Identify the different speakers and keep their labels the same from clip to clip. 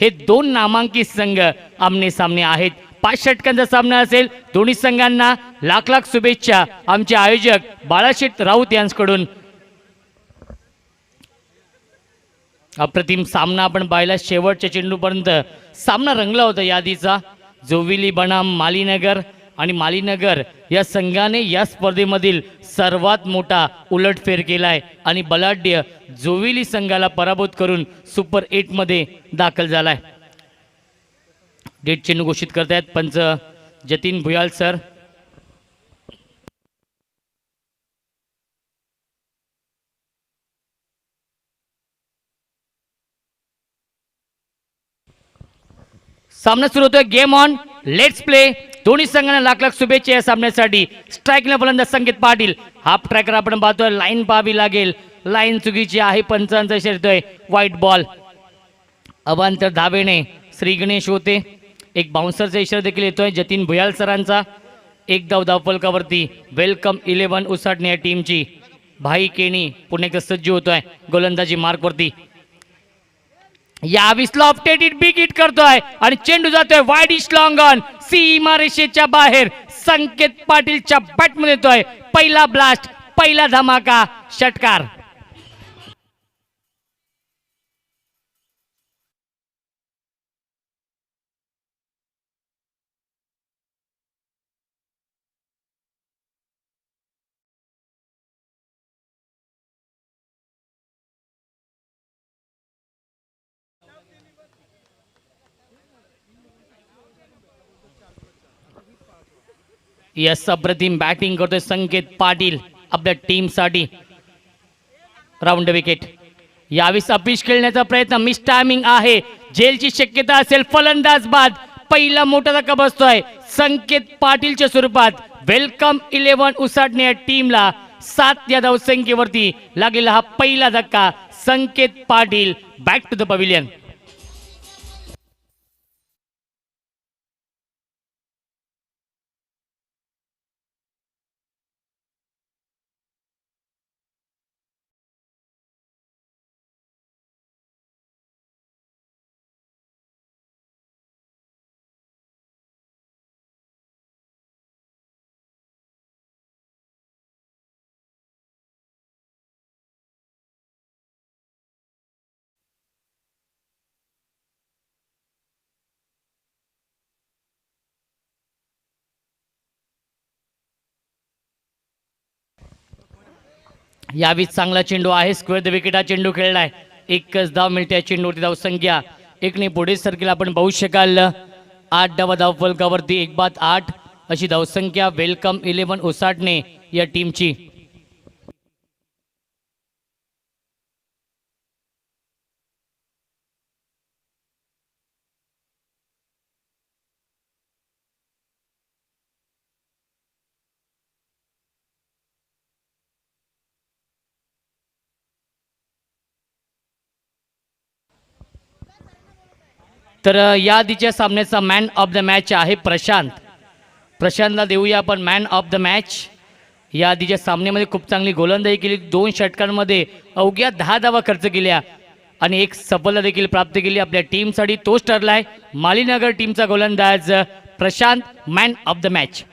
Speaker 1: हे दोन नामांकित संघ आमने सामने आहेत. 5 षटकांचा सामना असेल. दोन्ही संघांना लाख लाख शुभेच्छा आमचे आयोजक बाळाशेठ राऊत यांच्याकडून. अप्रतिम सामना आपण पाहिला. शेवटच्या चेंडूपर्यंत सामना रंगला होता. यादीचा जोविली बनाम मालीनगर आणि मालीनगर या संघाने या स्पर्धेमधील सर्वात मोठा उलटफेर केलाय आणि बलाढ्य जोविली संघाला पराभूत करून सुपर 8 मध्ये दाखल झालाय. डेट चेंडू घोषित करतायत पंच जतीन भुयाल सर. सामना सुरू होतोय. Game on, let's play. दोन्ही संघांना लाख लाख शुभेच्छा या सामन्यासाठी. स्ट्राईकला फलंदाज संकेत पाटील. हाफ ट्रॅकर आपण पाहतोय. लाईन पाहावी लागेल. लाईन चुकीची आहे. पंचांचा इशारा येतोय व्हाईट बॉल. अवांतर धावेने श्री गणेश होते. एक बाउन्सरचा इशारा देखील येतोय जतीन भुयाल सरांचा. एक धाव धावफलकावरती. वेलकम 11 उसाटणे या टीमची. भाई केनी पुणे एकदा सज्ज होतोय गोलंदाजी मार्कवरती. यावी लॉफ्टेड इट बिग हिट करतोय आणि चेंडू जातोय वाईड इश लॉंग ऑन. सीमारेषेच्या बाहेर संकेत पाटीलच्या बॅटमध्ये येतोय पहिला ब्लास्ट, पहिला धमाका, षटकार. यस, अप्रतिम बॅटिंग करतोय संकेत पाटील आपल्या टीमसाठी. Round wicket. यावेळी अपिश खेळण्याचा प्रयत्न. मिस टायमिंग आहे. झेलची शक्यता असेल. फलंदाज बाद. पहिला मोठा धक्का बसतोय संकेत पाटीलच्या स्वरूपात. वेलकम 11 उसाटणे या टीमला 7 या धावसंख्येवरती लागलेला हा पहिला धक्का. Sanket Patil back to the pavilion. यावेळी चांगला चेंडू आहे. स्क्वेअर द विकेट हा चेंडू खेळलाय. एकच धाव मिळते या चेंडूवरती. धावसंख्या 1 ने पुढे सरकेल आपण पाहू शकाल. 8 धावा धावफलकावरती. 1 बाद 8 अशी धावसंख्या वेलकम 11 उसाटणे या टीमची. तर या आधीच्या सामन्याचा मॅन ऑफ द मॅच आहे प्रशांत. प्रशांतला देऊया आपण मॅन ऑफ द मॅच. या आधीच्या सामन्यामध्ये खूप चांगली गोलंदाजी केली. 2 षटकांमध्ये अवघ्या 10 धावा खर्च केल्या आणि एक सफलता देखील प्राप्त केली आपल्या टीमसाठी. तोच ठरलाय मालीनगर टीमचा गोलंदाज Prashant man of the match.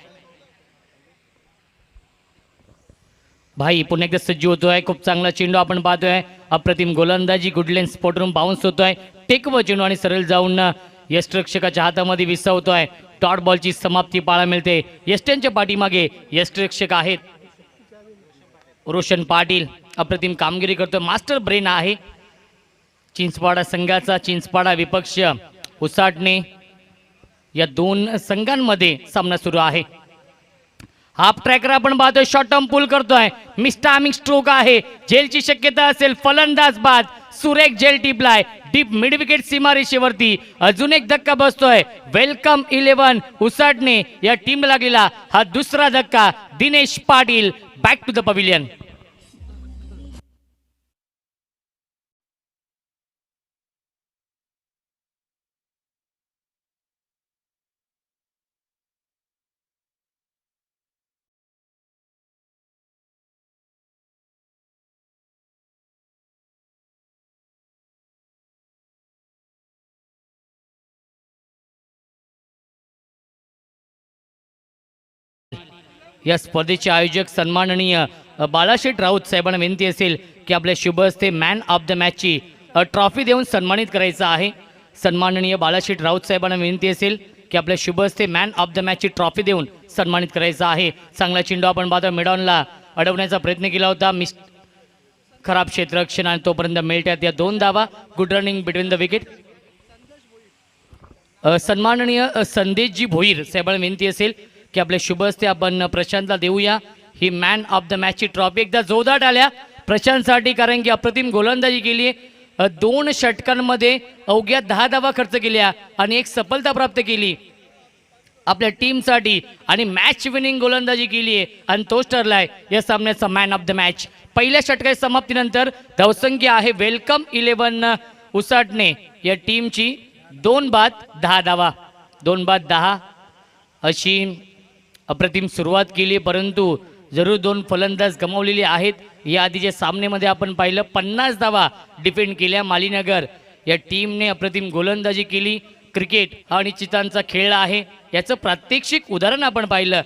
Speaker 1: भाई पुन्हा एकदा सज्ज होतोय. खूप चांगला चेंडू आपण पाहतोय. अप्रतिम गोलंदाजी. गुडलेन स्पॉटवरून बाउन्स होतोय. टेकव चेंडू आणि सरळ जाऊन यष्टरक्षकाच्या हातामध्ये विसावतोय. डॉट बॉलची समाप्ती पाहायला मिळते. यष्ट्यांच्या पाठीमागे यष्टरक्षक आहेत रोशन पाटील. अप्रतिम कामगिरी करतोय. मास्टर ब्रेन आहे चिंचपाडा संघाचा. चिंचपाडा विपक्ष उसाटणे या 2 संघांमध्ये सामना सुरू आहे. हाफ ट्रॅकर आपण पाहतोय. शॉर्ट टर्म पूल करतोय. मिस टायमिंग स्ट्रोक आहे. झेलची शक्यता असेल. फलंदाज बाद. सुरेख झेल टिपलाय डीप मिड विकेट सीमारेषेवरती. अजून एक धक्का बसतोय. वेलकम 11 उसाटणे या टीमला लागलेला हा दुसरा धक्का. Dinesh Patil back to the pavilion. या स्पर्धेचे आयोजक सन्माननीय बाळाशेठ राऊत साहेबांना विनंती असेल की आपल्या शुभ हस्ते मॅन ऑफ द मॅचची ट्रॉफी देऊन सन्मानित करायचं आहे. सन्माननीय बाळाशेठ राऊत साहेबांना विनंती असेल की आपल्या शुभ हस्ते मॅन ऑफ द मॅचची ट्रॉफी देऊन सन्मानित करायचं आहे. चांगला चेंडू आपण पाहतो मिडॉनला अडवण्याचा प्रयत्न केला होता. खराब क्षेत्ररक्षण आणि तोपर्यंत मिळतात या 2 धावा. Good running between the wicket. सन्माननीय संदेशजी भोईर साहेबांना विनंती असेल की आपल्या शुभ हस्ते आपण प्रशांतला देऊया he man of the मॅचची trophy. एकदा जोरदार आल्या प्रशांतसाठी, कारण की अप्रतिम गोलंदाजी केली. 2 षटकांमध्ये अवघ्या 10 धावा खर्च केल्या आणि एक सफलता प्राप्त केली आपल्या टीमसाठी आणि मॅच विनिंग गोलंदाजी केली आहे आणि तोच ठरलाय या सामन्याचा मॅन ऑफ द मॅच. पहिल्या षटकाच्या समाप्तीनंतर धावसंख्या आहे वेलकम 11 उसाटणे या टीमची 2 बाद 10 धावा. 2 बाद 10 अशी अप्रतिम सुरुवात केली, परंतु जरूर 2 फलंदाज गमावलेले आहेत. या आधीच्या सामन्यामध्ये आपण पाहिलं 50 धावा डिफेंड केल्या मालीनगर या टीमने. अप्रतिम गोलंदाजी केली. क्रिकेट हा निश्चितांचा खेळ आहे याचं प्रात्यक्षिक उदाहरण आपण पाहिलं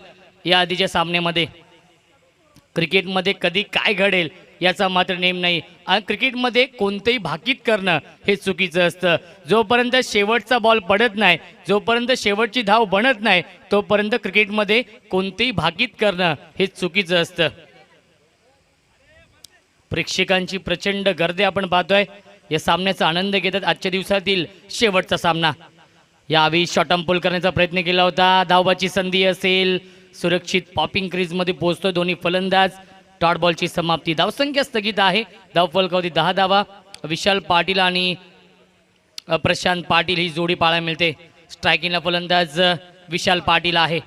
Speaker 1: या आधीच्या सामन्यामध्ये. क्रिकेटमध्ये कधी काय घडेल याचा मात्र नेम नाही आणि क्रिकेटमध्ये कोणतेही भाकीत करणं हे चुकीचं असतं. जोपर्यंत शेवटचा बॉल पडत नाही, जोपर्यंत शेवटची धाव बनत नाही, तोपर्यंत क्रिकेटमध्ये कोणतेही भाकीत करणं हे चुकीचं असतं. प्रेक्षकांची प्रचंड गर्दी आपण पाहतोय. या सामन्याचा आनंद घेतात. आजच्या दिवसातील शेवटचा सामना. यावेळी शॉर्ट पुल करण्याचा प्रयत्न केला होता. धावबाची संधी असेल. सुरक्षित पॉपिंग क्रीजमध्ये पोहोचतो दोन्ही फलंदाज. डॉट बॉलची समाप्ती. धावसंख्या स्थगित आहे. धाव फलकावधी 10 धावा. विशाल पाटील आणि प्रशांत पाटील ही जोडी पाहायला मिळते. स्ट्रायकिंगला फलंदाज विशाल पाटील आहे.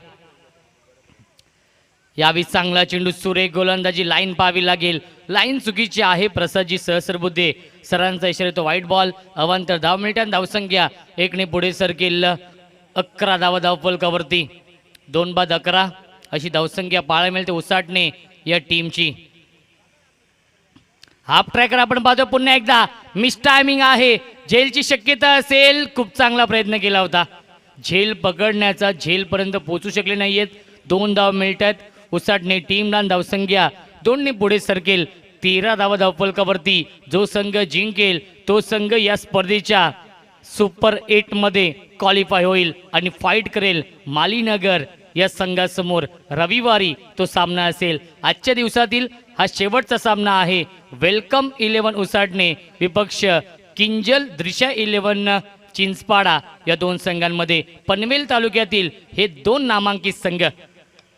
Speaker 1: यावेळी चांगला चेंडू, सुरेख गोलंदाजी. लाईन पाहावी लागेल. लाईन चुकीची आहे. प्रसादजी सहस्रबुद्धे सरांचा इशारा तो व्हाईट बॉल. अवांतर धाव मिळतात. धावसंख्या 1ने पुढे सरकेल. 11 धावा धाव फलकावरती. 2 बाद 11 अशी धावसंख्या पाहायला मिळते उसाटणे या टीमची. हाफ ट्रॅकर आपण पाहतो पुन्हा एकदा. मिस टायमिंग आहे. झेलची शक्यता असेल. खूप चांगला प्रयत्न केला होता झेल पकडण्याचा. झेलपर्यंत पोहोचू शकले नाहीयेत. 2 धाव मिळतात उसाटणे टीमला. धावसंख्या 2ने पुढे सरकेल. 13 धावा धावफलकावरती. जो संघ जिंकेल तो संघ या स्पर्धेच्या सुपर 8 मध्ये क्वालिफाय होईल आणि फाईट करेल मालीनगर या संघासमोर. रविवारी तो सामना असेल. आजच्या दिवसातील हा शेवटचा सामना आहे. वेलकम 11 उसाटणे विपक्ष किंजल द्रिशा 11 चिंचपाडा या 2 संघांमध्ये. पनवेल तालुक्यातील हे 2 नामांकित संघ.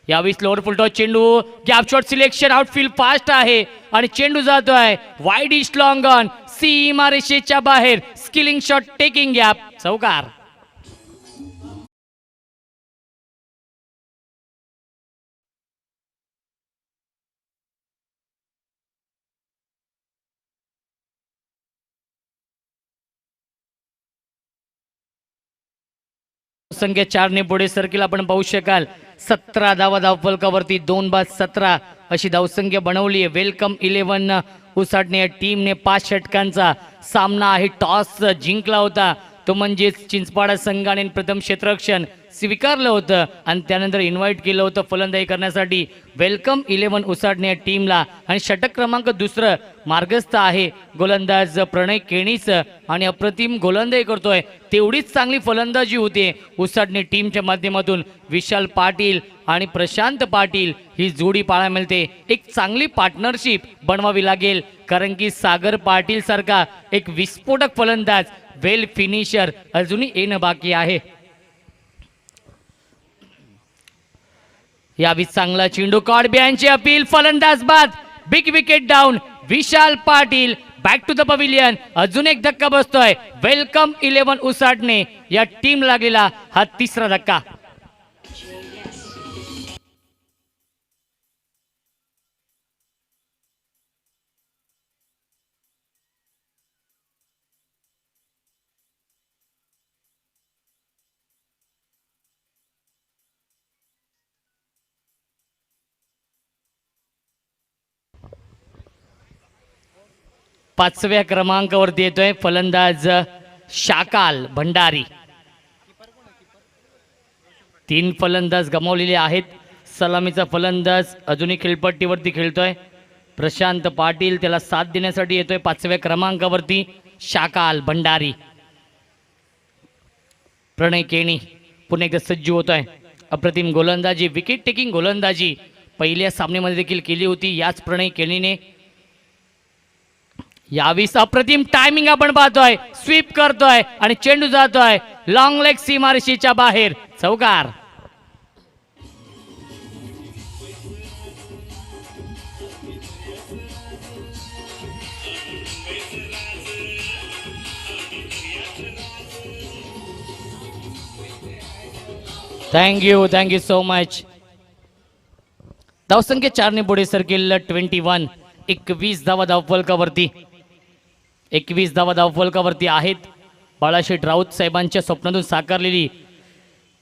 Speaker 1: यावेळी स्लोअर फुलटॉस चेंडू. Gap shot selection. Outfield fast आहे आणि चेंडू जातोय वाईड इस्ट लॉंग ऑन. सीमा रेषेच्या बाहेर. Skilling shot taking gap. चौकार. संख्या 4ने पुढे सरकेल. आपण पाहू शकाल 17 धावा धावफलकावरती. 2 बाद 17 अशी धावसंख्या बनवली आहे. वेलकम 11 उसाटणे या टीमने 5 षटकांचा सामना आहे. टॉस जिंकला होता तो म्हणजेच चिंचपाडा संघाने प्रथम क्षेत्ररक्षण स्वीकारलं होतं आणि त्यानंतर इन्व्हाइट केलं होतं फलंदाजी करण्यासाठी वेलकम 11 उसाटणे या टीमला. आणि षटक क्रमांक 2 मार्गस्थ आहे गोलंदाज प्रणय केणीच आणि अप्रतिम गोलंदाजी करतोय. तेवढीच चांगली फलंदाजी होते उसाटणे टीमच्या माध्यमातून. विशाल पाटील आणि प्रशांत पाटील ही जोडी पाहायला मिळते. एक चांगली पार्टनरशिप बनवावी लागेल, कारण की सागर पाटील सारखा एक विस्फोटक फलंदाज वेल फिनिशर अजूनही येणं बाकी आहे. यावी चांगला चेंडू. कॉडबियांची अपील. फलंदाज बाद. Big wicket down. Vishal Patil back to the pavilion. अजून एक धक्का बसतोय. वेलकम 11 उसाटणे या टीम लागलेला हा 3रा धक्का. पाचव्या क्रमांकावरती येतोय फलंदाज शाकाल भंडारी. 3 फलंदाज गमावलेले आहेत सलामीचा फलंदाज अजूनही खेळपट्टीवरती खेळतोय प्रशांत पाटील, त्याला साथ देण्यासाठी येतोय 5व्या क्रमांकावरती शाकाल भंडारी. प्रणय केणी पुन्हा एकदा सज्ज होत आहे. अप्रतिम गोलंदाजी, विकेट टेकिंग गोलंदाजी पहिल्या सामन्यामध्ये देखील केली होती याच प्रणय केणीने. यावीस अप्रतिम टायमिंग आपण पाहतोय, स्वीप करतोय आणि चेंडू जातोय लॉंग लेग सीमारेषेच्या बाहेर, चौकार. Thank you so much. धावसंख्या 4ने पुढे सरकेल 21. 21 धावा धावफलकावरती, 21 धावा धावफलकावरती आहेत. बाळाशेठ राऊत साहेबांच्या स्वप्नातून साकारलेली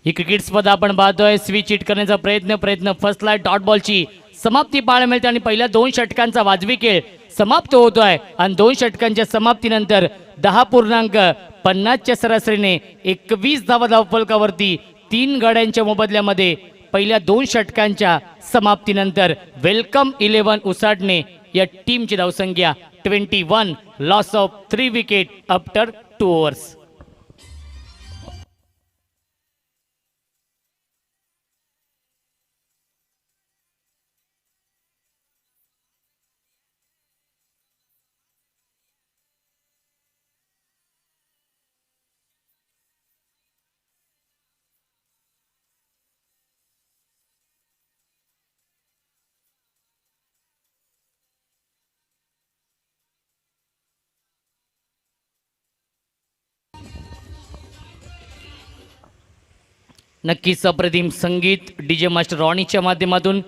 Speaker 1: ही क्रिकेट स्पर्धा आपण पाहतोय. स्विच हिट करण्याचा प्रयत्न फर्स्ट लाईट डॉट बॉलची समाप्ती पाहायला मिळते आणि पहिल्या 2 षटकांचा वाजवी खेळ समाप्त होतोय आणि 2 षटकांच्या समाप्तीनंतर 10.50च्या सरासरीने 21 धावा धावफलकावरती 3 गड्यांच्या मोबदल्यामध्ये पहिल्या 2 षटकांच्या समाप्तीनंतर वेलकम 11 उसाटणे या टीमची धावसंख्या 21, loss of 3 wicket after 2 overs. नक्कीच अप्रतिम संगीत डीजे मास्टर रॉनीच्या माध्यमातून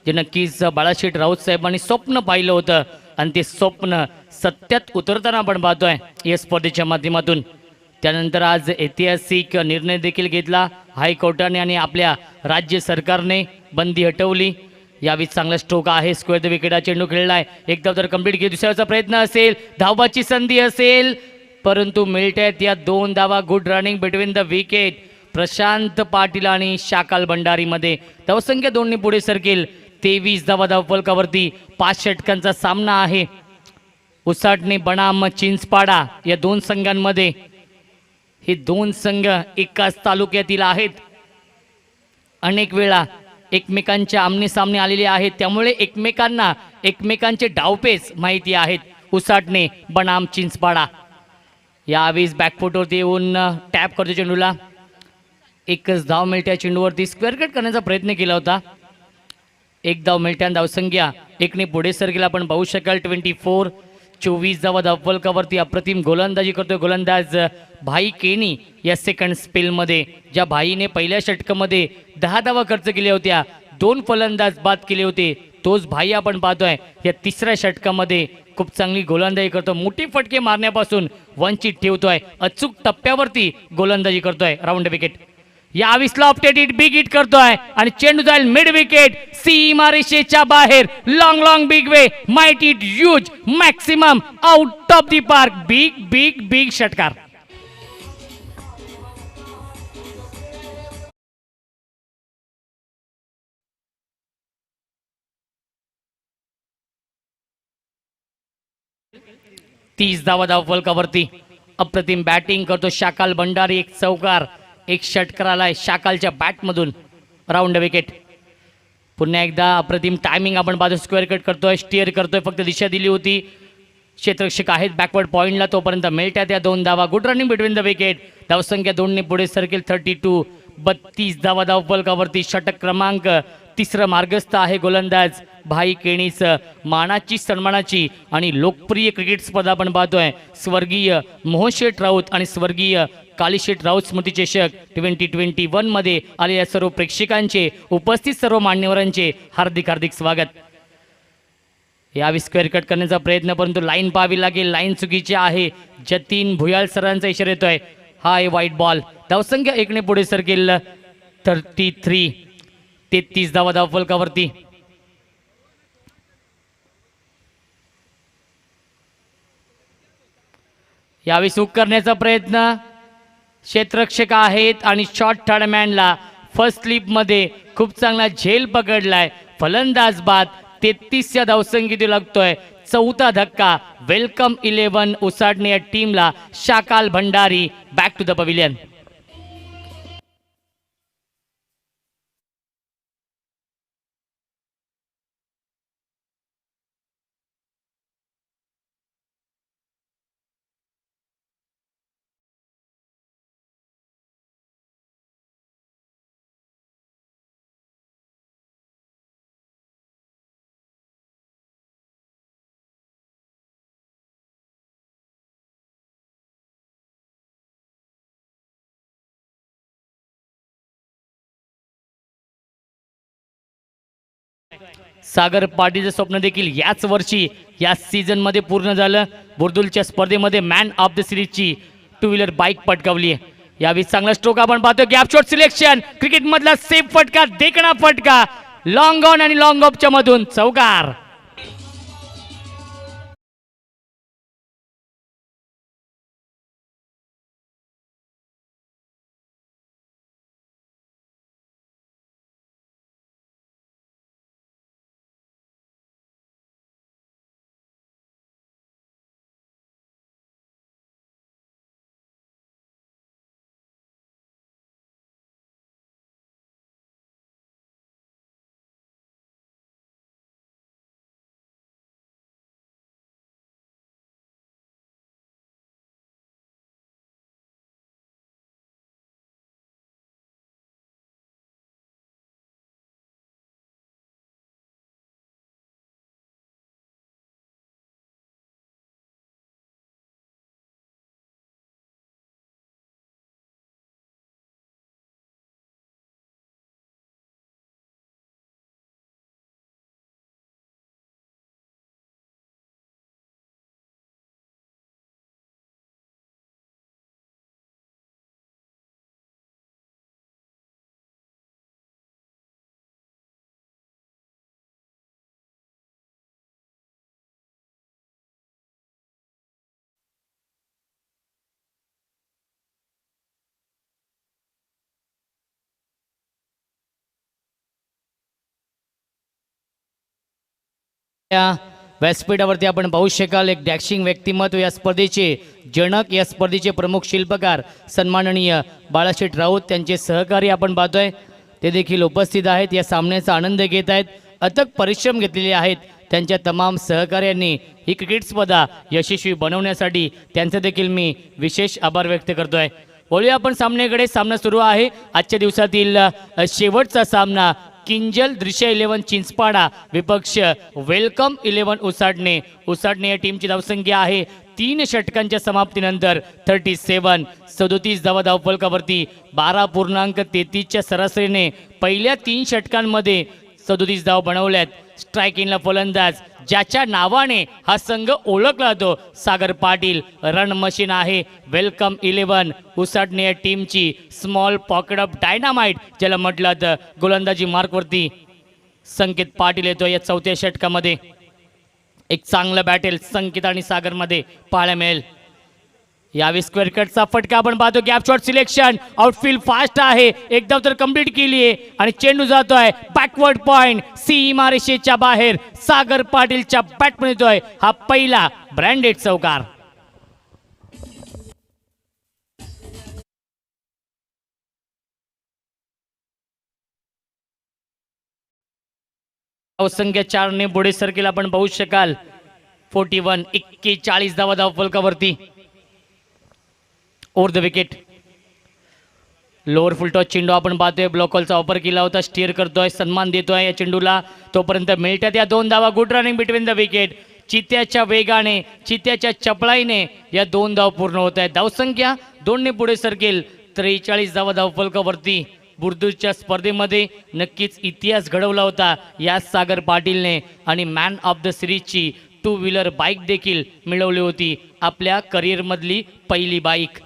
Speaker 1: जे नक्कीच बाळाशेठ राऊत साहेबांनी स्वप्न पाहिलं होतं आणि ते स्वप्न सत्यात उतरताना आपण पाहतोय या स्पर्धेच्या माध्यमातून. त्यानंतर आज ऐतिहासिक निर्णय देखील घेतला हायकोर्टाने आणि आपल्या राज्य सरकारने बंदी हटवली. यावेळी चांगला स्ट्रोक आहे, स्क्वेअर द विकेट चेंडू खेळलाय, एक धाव तर कंप्लीट केली, दुसऱ्याचा प्रयत्न असेल, धावाची संधी असेल, परंतु मिळतात या 2 धावा. Good running between the wicket Prashant Patil आणि शाकाल भंडारीमध्ये. धावसंख्या 2ने पुढे सरकेल 23 धावा धावफलकावरती. 5 षटकांचा सामना आहे. उसाटणे बनाम चिंचपाडा या 2 संघांमध्ये. हे 2 संघ एकाच तालुक्यातील आहेत, अनेक वेळा एकमेकांच्या आमने सामने आलेले आहेत, त्यामुळे एकमेकांना एकमेकांचे डावपेच माहिती आहेत. उसाटणे बनाम चिंचपाडा. यावेळेस बॅकफुटवरती येऊन टॅप करतो चेंडूला, एकच धाव मिळत्या चेंडूवरती. स्क्वेअर कट करण्याचा प्रयत्न केला होता, एक धाव मिळत्या. धावसंख्या 1ने पुढे सरकेल आपण पाहू शकाल 24. 24 धावा धावफलकावरती अप्रतिम गोलंदाजी करतोय गोलंदाज भाई केनी या सेकंड स्पेलमध्ये. ज्या भाईने पहिल्या षटकामध्ये 10 धावा खर्च केल्या होत्या, 2 फलंदाज बाद केले होते, तोच भाई आपण पाहतोय या 3ऱ्या षटकामध्ये खूप चांगली गोलंदाजी करतो. मोठी फटके मारण्यापासून वंचित ठेवतोय, अचूक टप्प्यावरती गोलंदाजी करतोय. Round wicket. यावेळी स्लॉफ्टेड हिट बिग हिट करतोय आणि चेंडू जाईल मिड विकेट सीमारेषेच्या बाहेर. Long big way might it huge maximum out of the park. Big big big षटकार. तीस धावा धावफलकावरती अप्रतिम बॅटिंग करतो शाकाल भंडारी. एक चौकार, एक षटकार आलाय शाकालच्या बॅटमधून. Round wicket. पुन्हा एकदा अप्रतिम टायमिंग आपण बाजू स्क्वेअर कट करतोय, स्टिअर करतोय, फक्त दिशा दिली होती. क्षेत्ररक्षक आहेत बॅकवर्ड पॉईंटला, तोपर्यंत मिळत्या त्या 2 धावा. Good running between the wicket. धावसंख्या 2ने पुढे सरकेल 32. 32 धावा धावफलकावरती. षटक क्रमांक 3 मार्गस्थ आहे गोलंदाज भाई केणीच. मानाची सन्मानाची आणि लोकप्रिय क्रिकेट स्पर्धा आपण पाहतोय. स्वर्गीय मोहनशेठ राऊत आणि स्वर्गीय कालीशेठ राऊत स्मृती चषक 2021 मध्ये आलेल्या सर्व प्रेक्षकांचे, उपस्थित सर्व मान्यवरांचे हार्दिक हार्दिक स्वागत. यावेळी स्क्वेअर कट करण्याचा प्रयत्न, परंतु लाईन पाहावी लागेल, लाईन चुकीची आहे. जतीन भुयाल सरांचा इशारा येतोय. हा आहे व्हाईट बॉल. धावसंख्या 1ने पुढे सरकेल 33. 33 धावा धावफलकावरती. यावेळी सुक करण्याचा प्रयत्न, क्षेत्ररक्षक आहेत आणि शॉर्ट थर्ड मॅनला फर्स्ट स्लिप मध्ये खूप चांगला झेल पकडलाय. फलंदाज बाद 33 धावसंख्येत लागतोय. चौथा धक्का. वेलकम 11 उसाटणे या टीमला. Shakal Bhandari back to the pavilion. Sagar पाटीलचं स्वप्न देखील याच वर्षी या सीझन मध्ये पूर्ण झालं. बुर्दुलच्या स्पर्धेमध्ये मॅन ऑफ द सिरीजची टू व्हीलर बाईक पटकावली. यावेळी चांगला स्ट्रोक आपण पाहतो. Gap shot selection. क्रिकेट मधला सेफ फटका, देखणा फटका, लॉंग ऑन आणि लॉंग ऑफच्या मधून चौकार. व्यासपीठावरती आपण पाहू शकाल एक डॅशिंग व्यक्तिमत्व या स्पर्धेचे जनक, या स्पर्धेचे प्रमुख शिल्पकार सन्माननीय बाळाशेठ राऊत, त्यांचे सहकारी आपण पाहतोय ते देखील उपस्थित आहेत. या सामन्याचा आनंद घेत आहेत. अथक परिश्रम घेतलेले आहेत त्यांच्या तमाम सहकार्यांनी ही क्रिकेट स्पर्धा यशस्वी बनवण्यासाठी. त्यांचे देखील मी विशेष आभार व्यक्त करतोय. बोलूया आपण सामन्याकडे. सामना सुरू आहे. आजच्या दिवसातील शेवटचा सामना. किंजल दृश्य 11 चिंचपाडा विपक्ष वेलकम 11 उसाटणे. उसाटणे या टीमची धावसंख्या आहे 3 षटकांच्या समाप्तीनंतर 37 धावा धावफलकावरती. 12.33च्या सरासरीने पहिल्या 3 षटकांमध्ये 37 धाव बनवल्यात. स्ट्रायकिंगला फलंदाज ज्याच्या नावाने हा संघ ओळखला जातो, सागर पाटील रन मशीन आहे. वेलकम 11 उसाटणे या टीमची स्मॉल पॉकेट ऑफ डायनामाइट ज्याला म्हटलं जातं. गोलंदाजी मार्कवरती संकेत पाटील येतो. या चौथ्या षटकामध्ये एक चांगलं बॅटल संकेत आणि सागरमध्ये पाहायला मिळेल. यावेळी स्क्वेअर कटचा फटका आपण पाहतो. Gap shot selection. Outfield fast आहे. एक धाव तर कंप्लीट केली आहे आणि चेंडू जातोय बॅकवर्ड पॉइंट सीमारेषेच्या बाहेर. सागर पाटीलच्या बॅटमध्ये येतोय हा पहिला ब्रँडेड चौकार. धावसंख्या 4 पुढे सरकेल आपण पाहू शकाल. 41 धावा धावफलकावरती. Over the wicket. Lower full toss चेंडू आपण पाहतोय. ब्लॉकॉलचा वापर केला होता. स्टीअर करतोय, सन्मान देतोय या चेंडूला. तोपर्यंत मिळतात या 2 धावा. Good running between the wicket. चित्याच्या वेगाने, चित्याच्या चपळाईने या 2 धाव पूर्ण होत आहेत. धावसंख्या 2 पुढे सरकेल. 43 धावा धावफलकावरती. बुर्दुलच्या स्पर्धेमध्ये नक्कीच इतिहास घडवला होता या सागर पाटीलने आणि मॅन ऑफ द सिरीजची टू व्हीलर बाईक देखील मिळवली होती. आपल्या करिअरमधली पहिली बाईक.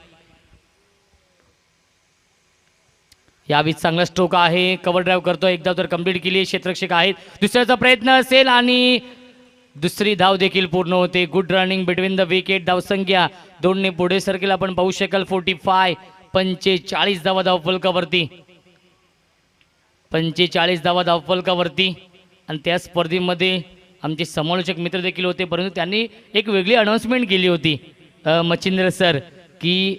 Speaker 1: यावेळी चांगला स्ट्रोक आहे. कव्हर ड्राईव्ह करतो. एकदा तर कंप्लीट केली. क्षेत्ररक्षक आहेत. दुसऱ्याचा प्रयत्न असेल आणि दुसरी धाव देखील पूर्ण होते. Good running between the wicket. धावसंख्या 2 पुढे सरकेल आपण पाहू शकाल. 45 धावा धावफलकावरती. 45 धावा धावफलकावरती. आणि त्या स्पर्धेमध्ये आमचे समालोचक मित्र देखील होते, परंतु त्यांनी एक वेगळी अनाऊन्समेंट केली होती मच्छिंद्र सर, की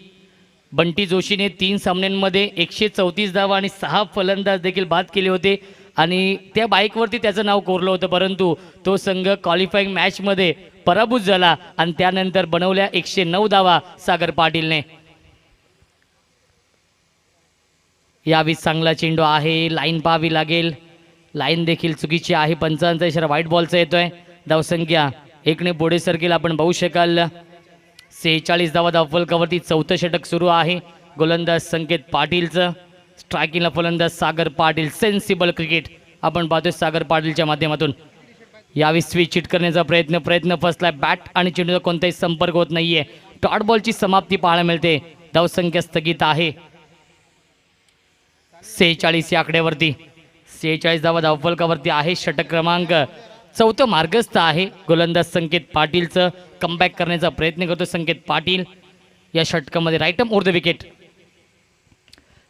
Speaker 1: बंटी जोशीने 3 सामन्यांमध्ये 134 धावा आणि 6 फलंदाज देखील बाद केले होते आणि त्या बाईकवरती त्याचं नाव कोरलं होतं, परंतु तो संघ क्वालिफाईंग मॅचमध्ये पराभूत झाला आणि त्यानंतर बनवल्या 109 धावा सागर पाटीलने. यावेळी चांगला चेंडू आहे, लाईन पाहावी लागेल, लाईन देखील चुकीची आहे. पंचांचा इशारा व्हाईट बॉलचा येतोय. धावसंख्या 1ने पुढे सरकेल आपण पाहू शकाल. 46 धावा धावफलकावरती. चौथं षटक सुरू आहे. गोलंदाज संकेत पाटीलचं, स्ट्रायकिंगला फलंदाज सागर पाटील. सेन्सिबल क्रिकेट आपण पाहतोय सागर पाटीलच्या माध्यमातून. यावेळी स्विच हिट करण्याचा प्रयत्न फसलाय. बॅट आणि चेंडूचा कोणताही संपर्क होत नाहीये. डॉट बॉलची समाप्ती पाहायला मिळते. धावसंख्या स्थगित आहे 46 या आकड्यावरती. 46 धावा धावफलकावरती आहे. षटक क्रमांक 4 मार्गस्थ आहे. गोलंदाज संकेत पाटीलचं. कमबॅक करण्याचा प्रयत्न करतो संकेत पाटील. या षटकामध्ये राईट ओव्हर द विकेट.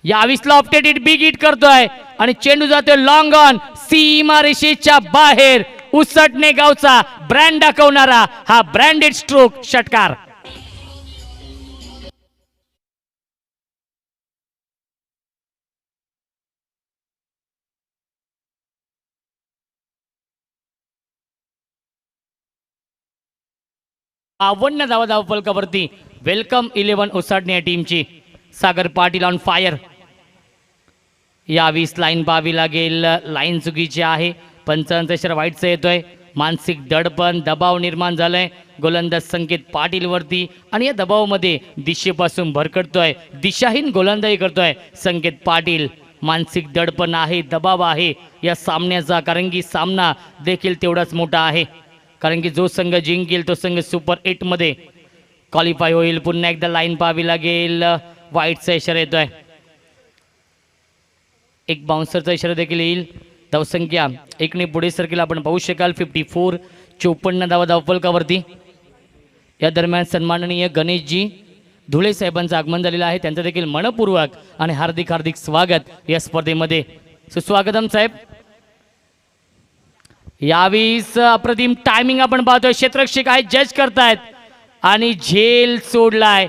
Speaker 1: यावेळी लॉफ्टेड हिट, बिग हिट करतोय आणि चेंडू जातोय लॉंग ऑन, सीमा रेषेच्या बाहेर. उसटणे गावचा ब्रँड दाखवणारा हा ब्रँडेड स्ट्रोक षटकार. आवडणं धावा धावफलकावरती. वेलकम 11 उसाटणे या टीमची. Sagar Patil on fire. यावीस line पाहावी लागेल, लाईन चुकीची आहे. पंचांचा इशारा व्हाईटचा येतोय. मानसिक दडपण, दबाव निर्माण झालाय गोलंदाज संकेत पाटील वरती आणि या दबावामध्ये दिशेपासून भरकटतोय, दिशाहीन गोलंदाजी करतोय संकेत पाटील. मानसिक दडपण आहे, दबाव आहे या सामन्याचा, कारण की सामना देखील तेवढाच मोठा आहे. कारण की जो संघ जिंकेल तो संघ सुपर 8 मध्ये क्वालिफाय होईल. पुन्हा एकदा लाईन पाहावी लागेल, व्हाईटचा इशारा येतोय. एक बाउन्सरचा इशारा देखील येईल. धावसंख्या 1ने पुढे सरकेल आपण पाहू शकाल. 54 54 धावा धावफलकावरती. या दरम्यान सन्माननीय गणेशजी धुळे साहेबांचं आगमन झालेलं आहे. त्यांचं देखील मनपूर्वक आणि हार्दिक हार्दिक स्वागत या स्पर्धेमध्ये. सुस्वागतम साहेब. यावीस अप्रतिम टायमिंग आपण पाहतोय. क्षेत्ररक्षक आहे, जज करतायत आणि झेल सोडलाय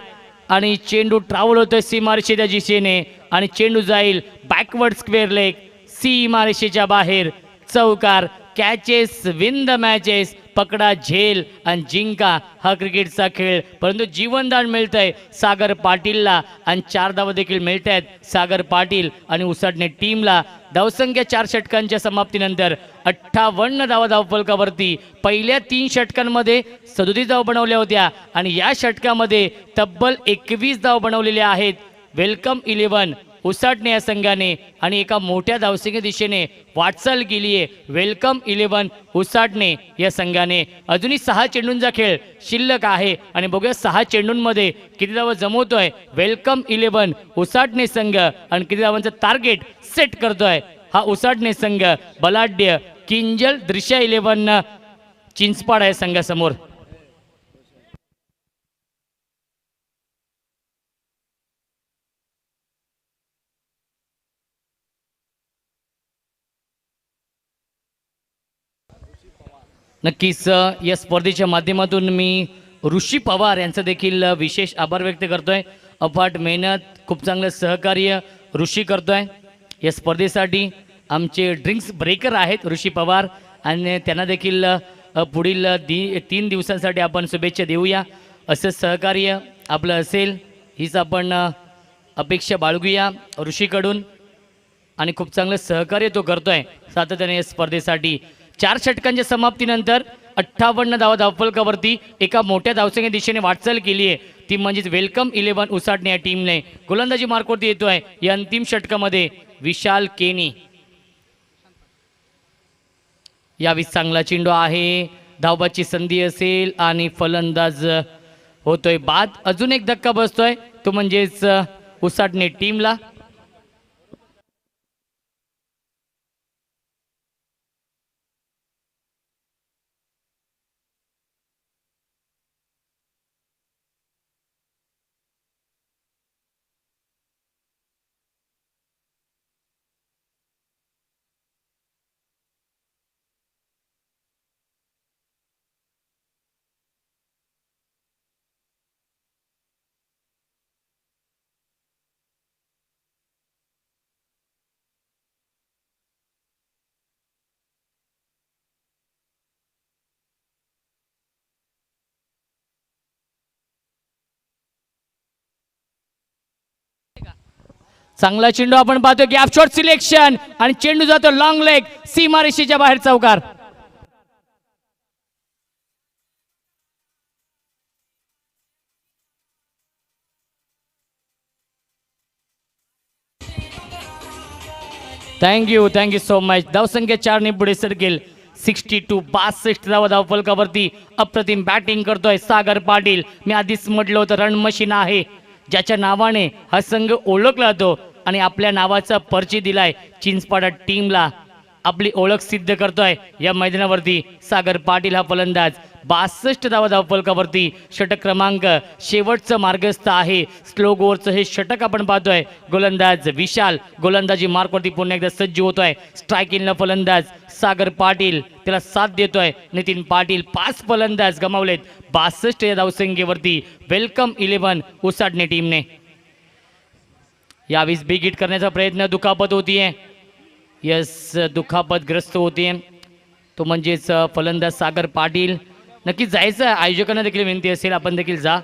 Speaker 1: आणि चेंडू ट्रॅव्हल होतोय सीमारेषेच्या दिशेने आणि चेंडू जाईल बॅकवर्ड स्क्वेअर लेग, सीमारेषेच्या बाहेर. चौकार. Catches win the matches. पकडा, झेल आणि जिंका हा क्रिकेटचा खेळ. परंतु जीवनदान मिळतंय सागर पाटीलला आणि 4 धावा देखील मिळत आहेत सागर पाटील आणि उसाटणे टीमला. धावसंख्या 4 षटकांच्या समाप्तीनंतर 58 धावा धावफलकावरती. पहिल्या 3 षटकांमध्ये 37 धावा बनवल्या होत्या आणि या षटकामध्ये तब्बल 21 धावा बनवलेल्या आहेत. वेलकम 11 उसाटणे या संघाने आणि एका मोठ्या धावसंख्ये दिशेने वाटचाल केली आहे वेलकम 11 उसाटणे या संघाने. अजूनही 6 चेंडूंचा खेळ शिल्लक आहे आणि बघूया 6 चेंडूंमध्ये किती धावा जमवतोय वेलकम 11 उसाटणे संघ आणि किती धावांचं टार्गेट सेट करतोय हा उसाटणे संघ. बलाढ्य किंजल दृश्य 11 चिंचपाड आहे संघासमोर. नक्कीच या स्पर्धेच्या माध्यमातून मी ऋषी पवार यांचं देखील विशेष आभार व्यक्त करतोय. अफाट मेहनत, खूप चांगलं सहकार्य ऋषी करतोय या स्पर्धेसाठी. आमचे ड्रिंक्स ब्रेकर आहेत ऋषी पवार आणि त्यांना देखील पुढील 3 दिवसांसाठी आपण शुभेच्छा देऊया. असं सहकार्य आपलं असेल हीच आपण अपेक्षा बाळगूया ऋषीकडून आणि खूप चांगलं सहकार्य तो करतोय सातत्याने या स्पर्धेसाठी. 4 षटकांच्या समाप्तीनंतर 58 धावा धावफलकावरती एका मोठ्या धावसंख्ये दिशेने वाटचाल केली आहे, ती म्हणजेच वेलकम 11 उसाटणे या टीमने. गोलंदाजी मार्कवरती येतोय या अंतिम षटकामध्ये विशाल केनी. यावेळी चांगला चेंडू आहे, धावबाची संधी असेल आणि फलंदाज होतोय बाद. अजून एक धक्का बसतोय तो म्हणजेच उसाटणे टीमला. चांगला चेंडू आपण पाहतो, गॅप शॉट सिलेक्शन आणि चेंडू जातो लॉंग लेग, सीमारेषेच्या बाहेर चौकार. Thank you so much. धावसंख्या 4 ने पुढे सरकेल. 62 धावा धावफलकावरती अप्रतिम बॅटिंग करतोय सागर पाटील. मी आधीच म्हटलं होतं रण मशीन आहे, ज्याच्या नावाने हा संघ ओळखला जातो आणि आपल्या नावाचा परिचय दिलाय चिंचपाडा टीमला. आपली ओळख सिद्ध करतोय या मैदानावरती सागर पाटील हा फलंदाज. 62 धावा धावफलकावरती. षटक क्रमांक शेवटचं मार्गस्थ आहे. स्लो ओव्हरचं हे षटक आपण पाहतोय. गोलंदाज विशाल गोलंदाजी मार्कवरती पुन्हा एकदा सज्ज होतोय. स्ट्राईक इनला फलंदाज सागर पाटील, त्याला साथ देतोय नितीन पाटील. 5 फलंदाज गमावलेत 62 या धावसंख्येवरती. वेलकम 11 उसाटणे टीमने. यावेळेस बिग हिट करण्याचा प्रयत्न, दुखापत होतीये. यस, दुखापतग्रस्त होते तो म्हणजेच फलंदाज सागर पाटील. नक्कीच जायचं, आयोजकांना देखील विनंती असेल आपण देखील जा.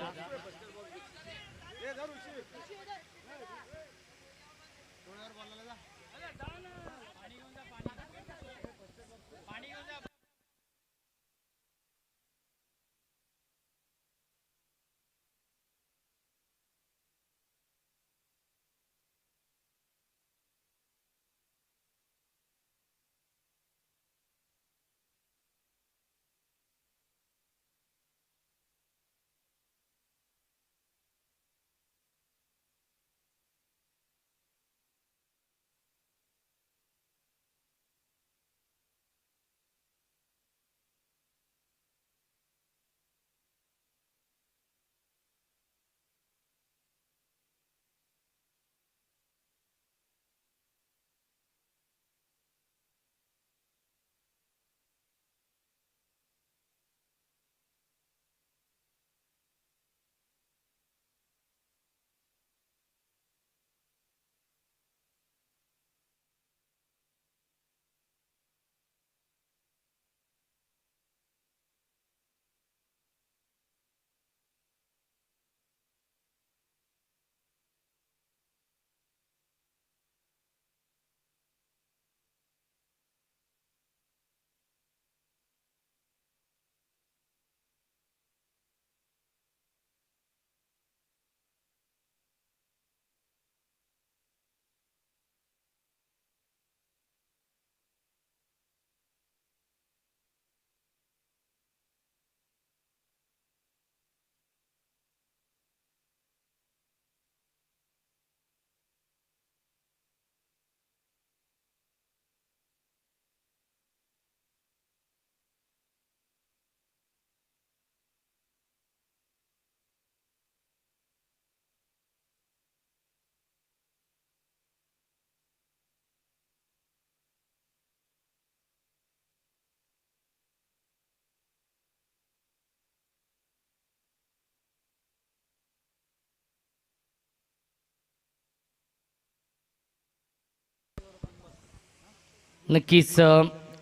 Speaker 1: नक्कीच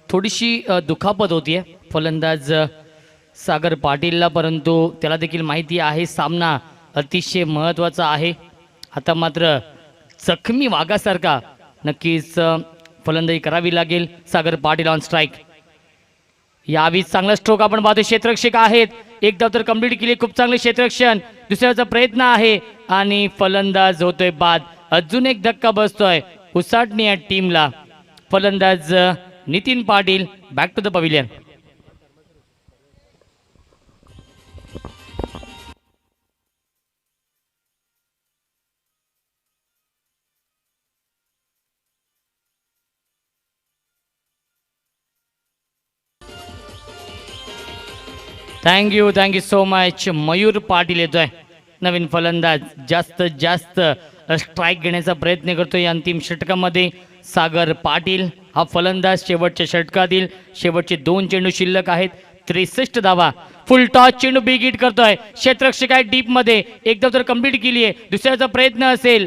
Speaker 1: थोडीशी दुखापत होती आहे फलंदाज सागर पाटीलला, परंतु त्याला देखील माहिती आहे सामना अतिशय महत्त्वाचा आहे. आता मात्र जखमी वाघासारखा नक्कीच फलंदाजी करावी लागेल. Sagar Patil on strike. यावेळी चांगला स्ट्रोक आपण पाहतो, क्षेत्ररक्षक आहेत. एक धाव तर कंप्लीट केली, खूप चांगले क्षेत्ररक्षण. दुसऱ्याचा प्रयत्न आहे आणि फलंदाज होतोय बाद. अजून एक धक्का बसतोय उसाटणे या टीमला. फलंदाज Nitin Patil back to the pavilion. Thank you so much. Mayur Patil येतोय नवीन फलंदाज. जास्तीत जास्त स्ट्राईक घेण्याचा प्रयत्न करतोय अंतिम षटकामध्ये. सागर पाटील हा फलंदाज. शेवटच्या षटकातील शेवटचे 2 चेंडू शिल्लक आहेत. 63 धावा. फुल टॉस चेंडू बिग हिट करतोय. क्षेत्ररक्षक आहे डीप मध्ये. एकदा तर कंप्लीट केली आहे. दुसऱ्याचा प्रयत्न असेल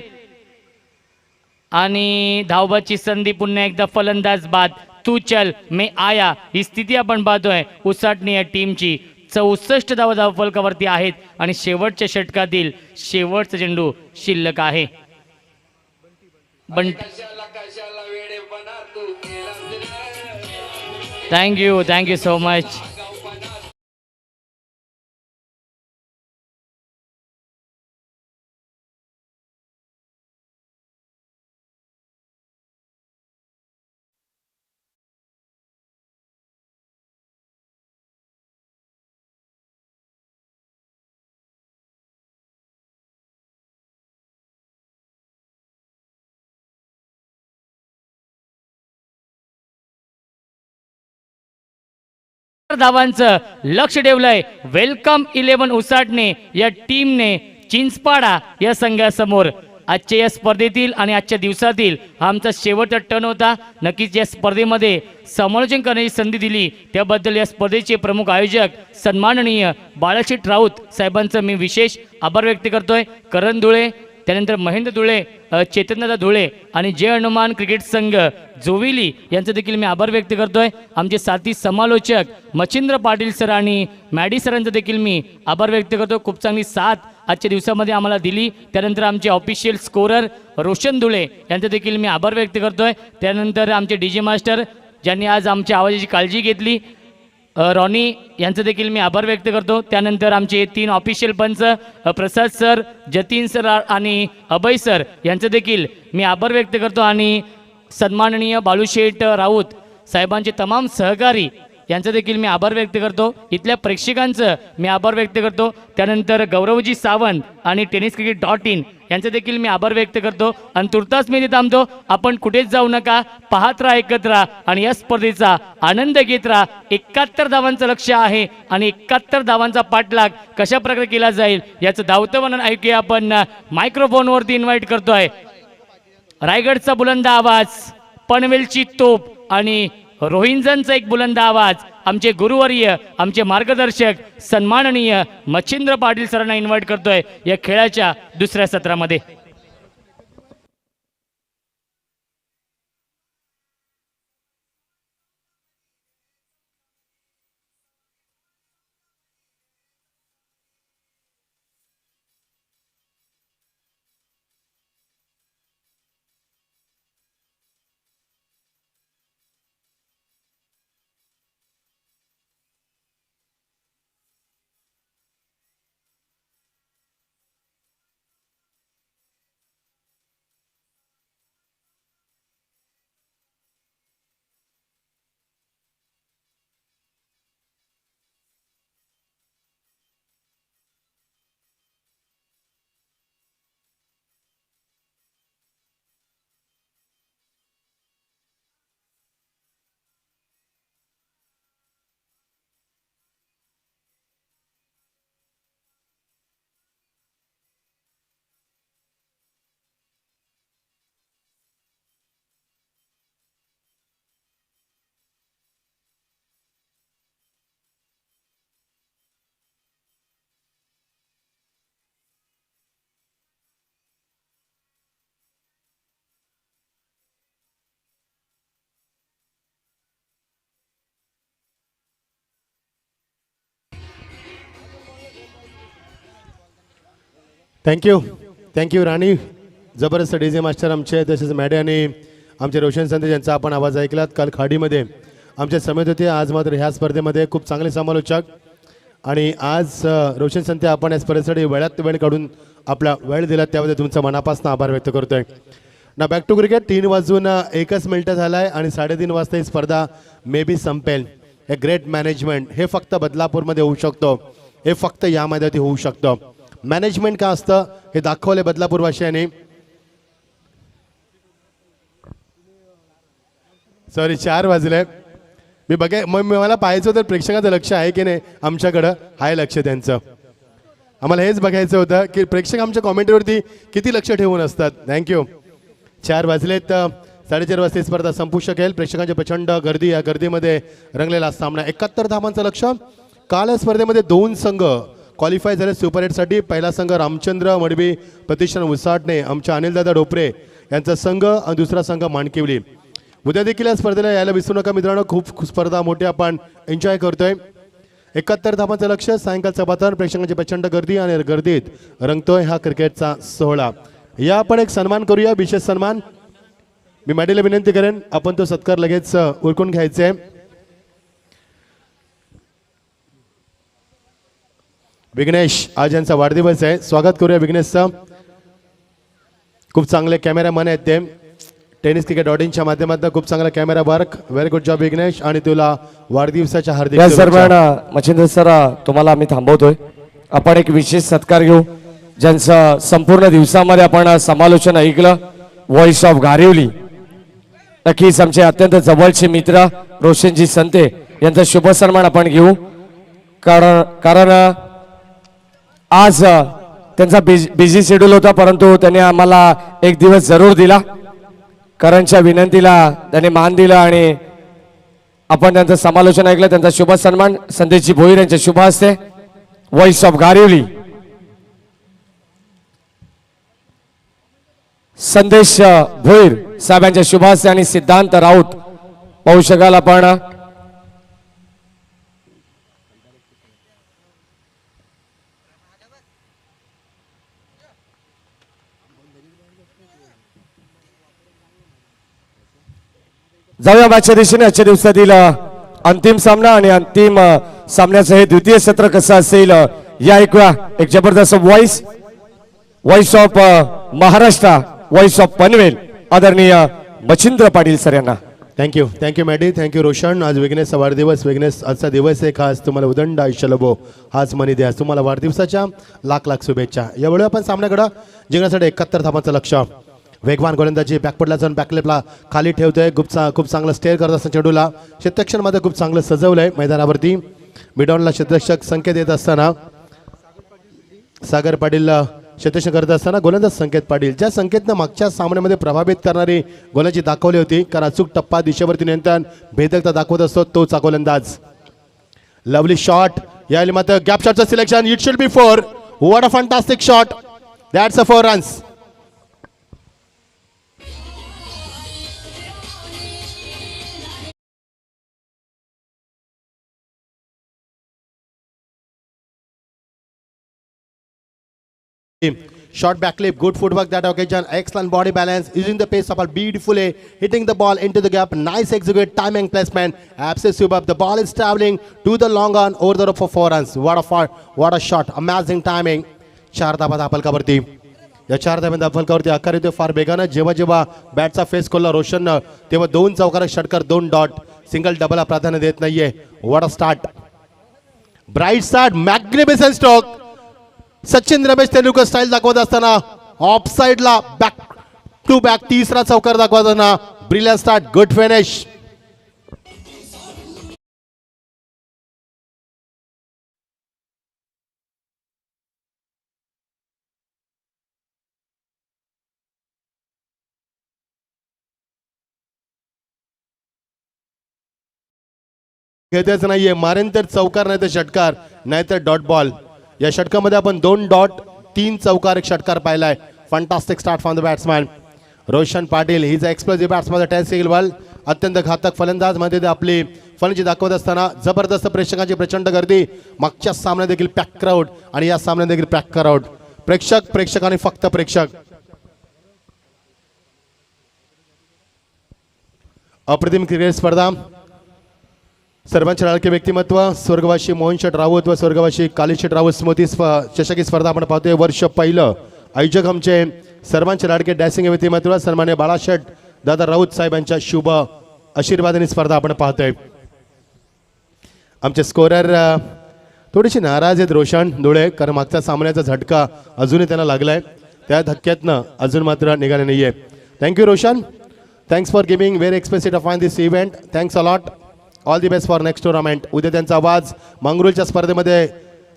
Speaker 1: आणि धावबाची संधी. पुन्हा एकदा फलंदाज बाद. तू चल मैं आया ही स्थिती आपण पाहतोय उसाटणे या टीमची. 64 धावा धावफलकावरती आहेत आणि शेवटच्या षटकातील शेवटचा चेंडू शिल्लक आहे. बंट थँक्यू सो मच. धावांचं लक्ष ठेवलंय. वेलकम 11 उसाटणे या टीमने चिंचपाडा या संघासमोर. आजच्या या स्पर्धेतील आणि आजच्या दिवसातील हा आमचा शेवटचा टर्न होता. नक्कीच या स्पर्धेमध्ये समालोचन करण्याची संधी दिली त्याबद्दल या स्पर्धेचे प्रमुख आयोजक सन्माननीय बाळाशेठ राऊत साहेबांचं मी विशेष आभार व्यक्त करतोय. करण धुळे, त्यानंतर महेंद्र धुळे, चेतनदादा धुळे आणि जय हनुमान क्रिकेट संघ जोविली यांचं देखील मी आभार व्यक्त करतोय. आमचे साथी समालोचक मच्छिंद्र पाटील सर आणि मॅडी सरांचं देखील मी आभार व्यक्त करतो. खूप चांगली साथ आजच्या दिवसामध्ये आम्हाला दिली. त्यानंतर आमचे ऑफिशियल स्कोरर रोशन धुळे यांचं देखील मी आभार व्यक्त करतोय. त्यानंतर आमचे DJ मास्टर ज्यांनी आज आमच्या आवाजाची काळजी घेतली, रॉनी यांचं देखील मी आभार व्यक्त करतो. त्यानंतर आमचे 3 ऑफिशियल पंच प्रसाद सर, जतीन सर आणि अभय सर यांचं देखील मी आभार व्यक्त करतो. आणि सन्माननीय बाळूशेठ राऊत साहेबांचे तमाम सहकारी यांचं देखील मी आभार व्यक्त करतो. इथल्या प्रेक्षकांचं मी आभार व्यक्त करतो. त्यानंतर गौरवजी सावंत आणि tenniscricket.in यांचं देखील मी आभार व्यक्त करतो. आणि तुर्तास मी इथे थांबतो. आपण कुठेच जाऊ नका, पाहत राहा, ऐकत राहा आणि या स्पर्धेचा आनंद घेत राहा. 71 धावांचं लक्ष आहे आणि 71 धावांचा पाठलाग कशा प्रकारे केला जाईल याचं धावतं वर्णन ऐकूया. आपण मायक्रोफोनवरती इन्व्हाइट करतोय रायगडचा बुलंद आवाज, पनवेलची तोप आणि रोहिंजनचा एक बुलंद आवाज. आमचे गुरुवर्य, आमचे मार्गदर्शक सन्माननीय मच्छिंद्र पाटील सरांना इन्व्हाइट करतोय या खेळाच्या दुसऱ्या सत्रामध्ये.
Speaker 2: थँक्यू राणी. जबरदस्त DJ मास्टर आमचे, तसेच मॅडे आणि आमचे रोशन संदेश यांचा आपण आवाज ऐकलात. काल खाडीमध्ये आमच्या समेत होते. आज मात्र ह्या स्पर्धेमध्ये खूप चांगले समालोचक. आणि आज रोशन संते आपण या स्पर्धेसाठी वेळात वेळ काढून आपला वेळ दिला त्याबद्दल तुमचा मनापासून आभार व्यक्त करतोय. ना बॅक टू क्रिकेट. 3 वाजून 1 मिनिटं झाला आहे आणि 3:30 वाजता ही स्पर्धा मे बी संपेल. हे ग्रेट मॅनेजमेंट हे फक्त बदलापूरमध्ये होऊ शकतो, हे फक्त या मैदानात होऊ शकतं. मॅनेजमेंट का असतं हे दाखवले बदलापूरवासियांनी. सॉरी 4 वाजले. मी मला पाहायचं होतं प्रेक्षकांचं लक्ष आहे की नाही आमच्याकडं. आहे लक्ष त्यांचं. आम्हाला हेच बघायचं होतं की प्रेक्षक आमच्या कॉमेंटवरती किती लक्ष ठेवून असतात. थँक्यू. 4 वाजलेत. 4:30 वाजता स्पर्धा संपू शकेल. प्रेक्षकांची प्रचंड गर्दी, या गर्दीमध्ये रंगलेला सामना. 71 धावांचं लक्ष. काल या स्पर्धेमध्ये 2 संघ क्वालिफाय झाले सुपर 8साठी. पहिला संघ रामचंद्र मडबी प्रतिष्ठान उसाटणे आमच्या अनिलदादा डोपरे यांचा संघ आणि दुसरा संघ माणकिवली. उद्या देखील या स्पर्धेला यायला विसरू नका मित्रांनो. खूप स्पर्धा मोठी आपण एन्जॉय करतोय. 71 धावांचं लक्ष. सायंकाळचं वातावरण, प्रेक्षकांची प्रचंड गर्दी आणि गर्दीत रंगतोय हा क्रिकेटचा सोहळा. या आपण एक सन्मान करूया, विशेष सन्मान. मी मॅडीला विनंती करेन आपण तो सत्कार लगेच उरकून घ्यायचा आहे. विघ्नेश आज यांचा वाढदिवस आहे. स्वागत करूया विघ्नेशचं. खूप चांगले कॅमेरामॅन आहेत ते. टेनिस क्रिकेट ऑडियन्सच्या माध्यमातून खूप चांगला camera work. Very good job Vighnesh आणि तुला वाढदिवसाच्या हार्दिक
Speaker 3: या
Speaker 2: शुभेच्छा.
Speaker 3: दरम्यान मच्छिंद्र सर तुम्हाला आम्ही थांबवतोय. आपण एक विशेष सत्कार घेऊ ज्यांचं संपूर्ण दिवसामध्ये आपण समालोचन ऐकलं. व्हॉइस ऑफ गारिवली नक्कीच आमचे अत्यंत जवळचे मित्र रोशनजी संते यांचा शुभ सन्मान आपण घेऊ. कारण आज त्यांचा बिझी शेड्यूल होता परंतु त्यांनी आम्हाला एक दिवस जरूर दिला. करणच्या विनंतीला त्यांनी मान दिला आणि आपण त्यांचं समालोचन ऐकलं. त्यांचा शुभ सन्मान संदेशजी भोईर यांच्या शुभ हस्ते व्हॉइस ऑफ गारिवली संदेश भोईर साहेबांच्या शुभ हस्ते आणि सिद्धांत राऊत पाहू शकाल आपण. जाऊया मॅचच्या दिशेने. आजच्या दिवसातील अंतिम सामना आणि अंतिम सामन्याचं हे द्वितीय सत्र कसं असेल या ऐकूया. एक जबरदस्त voice of Maharashtra voice of Panvel आदरणीय मच्छिंद्र पाटील सर यांना.
Speaker 2: थँक्यू मॅडी. थँक्यू रोशन. आज विघ्नेशचा वाढदिवस. विघ्नेश आजचा दिवस आहे खास. तुम्हाला उदंड आयुष्य लाभो. हाच मनी द्या. तुम्हाला वाढदिवसाच्या लाख लाख शुभेच्छा. यावेळी आपण सामन्याकडं जिंकण्यासाठी 71 धावांचं लक्ष्य. वेगवान गोलंदाजी बॅकपडला जाऊन बॅकलेपला खाली ठेवतोय. खूप चांगलं स्टेअर करत असताना चेंडूला क्षेत्ररक्षणमध्ये खूप चांगलं सजवलंय मैदानावरती. मिडॉनला क्षेत्ररक्षक संकेत देत असताना सागर पाटील क्षेत्ररक्षण करत असताना गोलंदाज संकेत पाटील ज्या संकेतनं मागच्या सामन्यामध्ये प्रभावित करणारी गोलंदाजी दाखवली होती. कारण अचूक टप्पा दिशेवरती नियंत्रण भेदकता दाखवत असतो तोच गोलंदाज. लवली शॉट या मात्र गॅप शॉटचं selection. It should be 4. What a fantastic shot. That's a 4 runs. Short back clip, good footwork that occasion, excellent body balance, using the pace of ball beautifully, hitting the ball into the gap, nice execute, timing placement, absolutely superb. The ball is traveling to the long on over the rope for 4 runs. What a shot, amazing timing. 4 धावा दाफलकावरती. या 4 धावा दाफलकावरती आकार येतो फार वेगानं. जेव्हा बॅटचा face खोलला रोशननं तेव्हा 2 चौकार षटकार 2 डॉट. सिंगल डबलला प्राधान्य देत नाहीये. What a start, bright start, magnificent stroke. Sachin Ramesh Tendulkar style दाखवत असताना ऑफ साइडला बॅक टू बॅक तिसरा चौकार दाखवताना ब्रिलियंट स्टार्ट, गुड फिनिश. घेतेच नाहीये. मारेन तर चौकार नाही तर षटकार नाही तर डॉट बॉल. या षटकामध्ये आपण 2 डॉट 3 चौकार 1 षटकार पाहिलाय. Fantastic start from the batsman Roshan Patil. He is एक्सप्लोसिव्ह batsman, 10 single ball. अत्यंत घातक फलंदाज मध्ये आपली फलंदाजी दाखवत असताना जबरदस्त प्रेक्षकांची प्रचंड गर्दी. मागच्या सामन्यात देखील पॅक क्राऊड आणि या सामन्यात देखील पॅक क्राऊड. प्रेक्षक आणि फक्त प्रेक्षक. अप्रतिम क्रिकेट स्पर्धा. सर्वांचे लाडके व्यक्तिमत्व स्वर्गवासी मोहन शेठ राऊत व स्वर्गवासी काली शेठ राऊत स्मृती चषकी स्पर्धा आपण पाहतोय. वर्ष पहिलं. आयोजक आमचे सर्वांचे लाडके डॅसिंग व्यक्तिमत्व सन्मान्य बाळाशेठ दादा राऊत साहेबांच्या शुभ आशीर्वादाने स्पर्धा आपण पाहतोय. आमचे स्कोरर थोडीशी नाराज आहेत रोशन धुळे, कारण मागच्या सामन्याचा झटका अजूनही त्यांना लागलाय. त्या धक्क्यातनं अजून मात्र निघाले नाहीये. Thank you Roshan. Thanks for giving very expensive to find this event. Thanks a lot. All the best for next tournament. उद्या त्यांचा आवाज मंगरुळच्या स्पर्धेमध्ये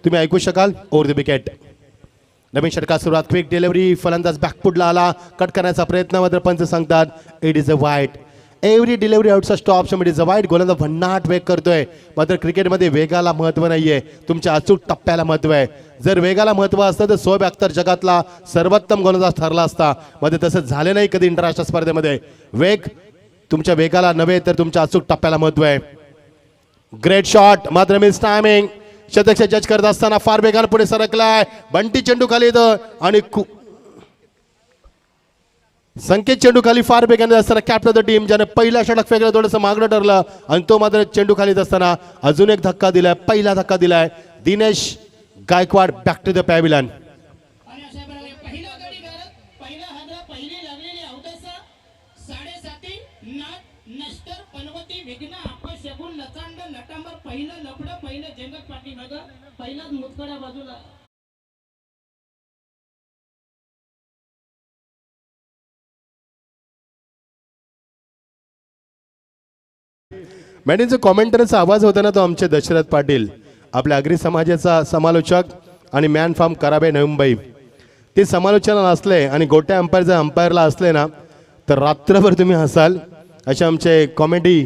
Speaker 2: तुम्ही ऐकू शकाल. Over the wicket. नवीन षटकार सुरुवात. Quick delivery. फलंदाज बॅकफुटला आला. कट करण्याचा प्रयत्न मात्र पंच सांगतात it is a wide. Every delivery आउटचा stop it is a wide. गोलंदाज भन्नाट वेग करतोय. मात्र क्रिकेटमध्ये वेगाला महत्त्व नाहीये, तुमच्या अचूक टप्प्याला महत्त्व आहे. जर वेगाला महत्त्व असतं तर शोएब अख्तर जगातला सर्वोत्तम गोलंदाज ठरला असता. मात्र तसं झाले नाही कधी इंटरनॅशनल स्पर्धेमध्ये. वेग तुमच्या वेगाला नव्हे तर तुमच्या अचूक टप्प्याला महत्त्व आहे. ग्रेट शॉट मात्र मिस टायमिंग. शतक जज करत असताना फार वेगाने पुढे सरकलाय. बंटी चेंडू खाली येतो आणि संकेत चेंडू खाली फार बेगाने असताना कॅप्टन ऑफ द टीम ज्याने पहिला षटक फेकला थोडंसं मागणं ठरलं आणि तो मात्र चेंडू खालीच असताना अजून एक धक्का दिलाय, पहिला धक्का दिलाय Dinesh Gaikwad back to the pavilion.
Speaker 4: आणि अशा प्रकारे पहिला गडी करत पहिला हादरा पहिली लागलेली अवदसा 7.5 नाट नष्टर पनवती विघ्न अपशगुन लचांड लटांबर पहिलं लपडं पहिलं जंगत पाठीमाग पहिलाच मुतखड्या बाजूला.
Speaker 2: मॅडम जो कॉमेंटरचा आवाज होता ना तो आमचे दशरथ पाटील आपल्या आगरी समाजाचा समालोचक आणि मॅन फ्रॉम कराबे नवी मुंबई. ते समालोचनाला असले आणि गोट्या अंपायर अंपायरला असले ना तर रात्रभर तुम्ही हसाल असे आमचे कॉमेडी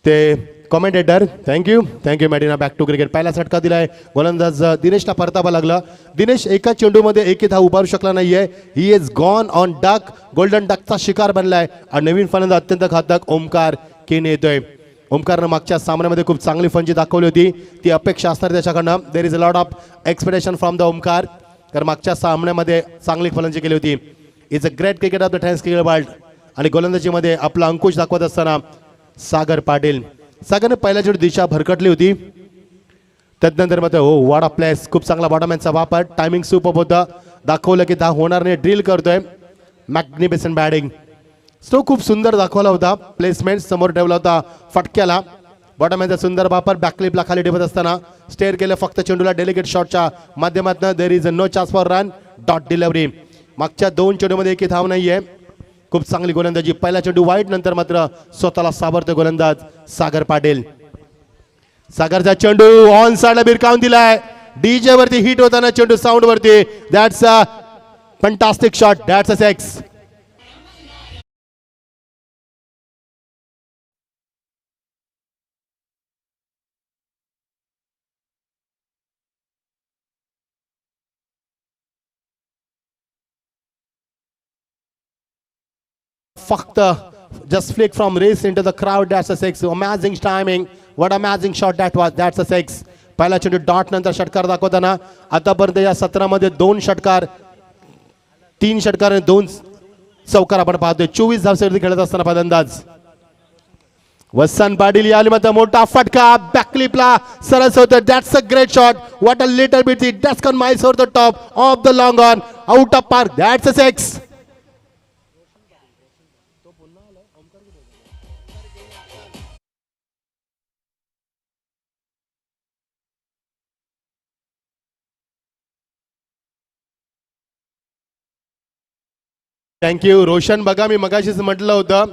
Speaker 2: ते कॉमेंटेटर. थँक्यू मॅडीना. Back to cricket. पहिला षटका दिलाय गोलंदाज दिनेशला परतावा लागला. दिनेश एका चेंडूमध्ये एकही धाव उभारू शकला नाहीये. He is gone on duck. Golden डकचा शिकार बनलाय आणि नवीन फलंदाज अत्यंत घातक ओमकार केन येतोय. ओमकारनं मागच्या सामन्यामध्ये खूप चांगली फंजी दाखवली होती, ती अपेक्षा असणार त्याच्याकडनं. There is a lot of expectation from the Omkar, कारण मागच्या सामन्यामध्ये चांगली फलंदाजी केली होती. Is a great cricket of the tennis cricket world. आणि गोलंदाजीमध्ये आपला अंकुश दाखवत असताना सागर पाटील. सागरने पहिल्या चेंडू दिशा भरकटली होती, त्यानंतर मात्र हो वाडा प्लेस खूप चांगला बॉटमॅनचा वापर. टायमिंग सुपर होता, दाखवलं की धाव होणार नाही, ड्रिल करतोय. Magnificent batting. स्ट्रोक खूप सुंदर दाखवला होता, प्लेसमेंट समोर ठेवला होता फटक्याला. बॉटमॅनचा सुंदर वापर, बॅकलिपला खाली ठेवत असताना स्टेअर केलं फक्त चेंडूला डेलिकेट शॉटच्या माध्यमातून. There is no chance for run. Dot delivery. मागच्या 2 चेंडूमध्ये एकही धाव नाहीये. खूप चांगली गोलंदाजी. पहिला चेंडू वाईट, नंतर मात्र स्वतःला सावरतो गोलंदाज सागर पाटील. सागरचा चेंडू ऑन साइडला भिरकावून दिलाय. डीजे वरती हिट होताना चेंडू साऊंड वरती. That's a fantastic shot. That's a six. फक्त just flick from race into the crowd. That's a six. Amazing timing. What amazing shot that was. That's a six. पहिला चेंडू dot नंतर षटकार दाखवताना आतापर्यंत या सत्रामध्ये 2 षटकार, 3 षटकार आणि 2 चौकार आपण पाहतोय. 24 धावसंख्येवरती खेळत असताना फलंदाज वसंत पाटील. या मात्र मोठा फटका बॅकलिपला सरस होतं. That's a great shot. What a little bit the डस्कन miles over the top of the long on. Out of park. That's a six. Thank you Roshan. बघा मी मगाशीच म्हटलं होतं,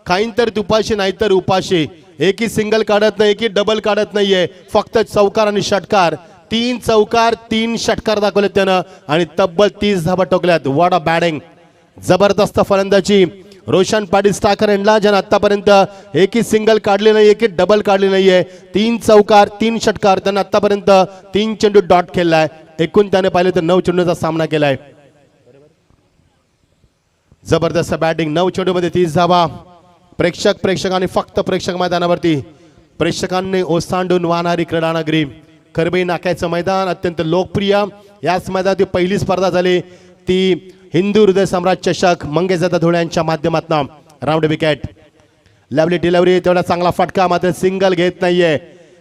Speaker 2: खाईन तर तुपाशी नाही तर उपाशी. एकही सिंगल काढत नाही, एकही डबल काढत नाहीये, फक्त चौकार आणि षटकार. 3 चौकार 3 षटकार दाखवलेत त्यानं आणि तब्बल 30 धावा टोकल्यात. What a batting. जबरदस्त फलंदाजी रोशन पाटील स्टाकर यांना, ज्यानं आतापर्यंत एकही सिंगल काढली नाही, एकही डबल काढली नाहीये. 3 चौकार 3 षटकार. त्यानं आतापर्यंत 3 चेंडू डॉट खेळलाय. एकूण त्याने पाहिले तर 9 चेंडूचा सामना केलाय. जबरदस्त बॅटिंग. 9 चेंडूमध्ये 30 धावा. प्रेक्षकांनी फक्त प्रेक्षक मैदानावरती प्रेक्षकांनी ओसांडून वाहणारी क्रीडानगरी करबई नाक्याचं मैदान अत्यंत लोकप्रिय. याच मैदानाची पहिली स्पर्धा झाली ती हिंदू हृदय सम्राट चषक मंगेशदादा धुळे यांच्या माध्यमातून. Round wicket. Lovely delivery. तेवढा चांगला फटका, मात्र सिंगल घेत नाहीये.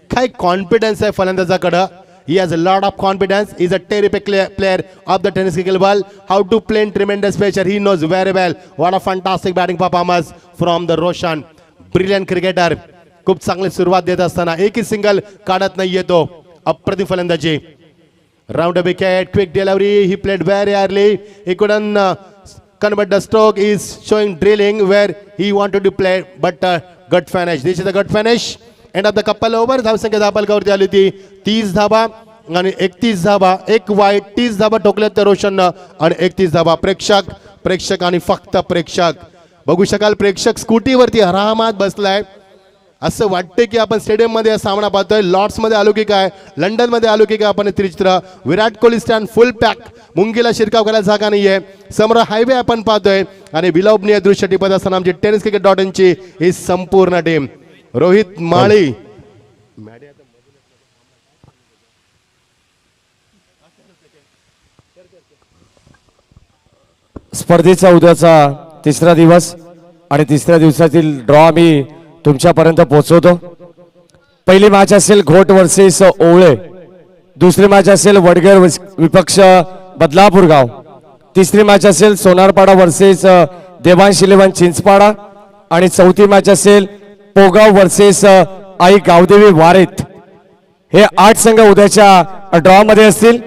Speaker 2: काय कॉन्फिडन्स आहे फलंदाजाकडं. He has a lot of confidence. He's a terrific player of the tennis cricket ball. How to play in tremendous pressure. He knows very well. What a fantastic batting performance from the Roshan. Brilliant cricketer. खूप चांगली सुरुवात देत असताना एकही single काढत नाहीये तो. अप्रतिम फलंदाजी. Round wicket. Quick delivery. He played very early. He couldn't convert the stroke. He's showing drilling where he wanted to play, but good finish. This is a good finish. End of the couple over. धावसंख्या 10 बलकावरती आली होती. 30 धावा आणि 31 धावा. एक वाईट. 30 धावा टोकल्यात त्या रोशननं आणि 31 धावा. प्रेक्षक आणि फक्त प्रेक्षक. बघू शकाल प्रेक्षक स्कूटीवरती आरामात बसलाय. असं वाटते की आपण स्टेडियम मध्ये सामना पाहतोय. लॉर्ड्स मध्ये आलो की काय, लंडन मध्ये आलो की काय आपण त्रिचित्र. विराट कोहली स्टँड फुल पॅक. मुंगीला शिरकाव करायला जागा नाहीये. समोर हायवे आपण पाहतोय आणि विलोभनीय दृश्य टिपत असताना आमची टेनिस क्रिकेट .in ही संपूर्ण टीम. रोहित माळी.
Speaker 3: स्पर्धेचा उद्याचा तिसरा दिवस आणि तिसऱ्या दिवसातील ड्रॉ आम्ही तुमच्यापर्यंत पोहोचवतो. पहिली मॅच असेल घोट वर्सेस ओवळे, दुसरी मॅच असेल वडगर विपक्ष बदलापूर गाव, तिसरी मॅच असेल सोनारपाडा वर्सेस देवांश इलेव्हन चिंचपाडा आणि चौथी मॅच असेल पोगाव वर्सेस आई गावदेवी वारेत. हे 8 संघ उद्याच्या ड्रॉ मध्ये असतील.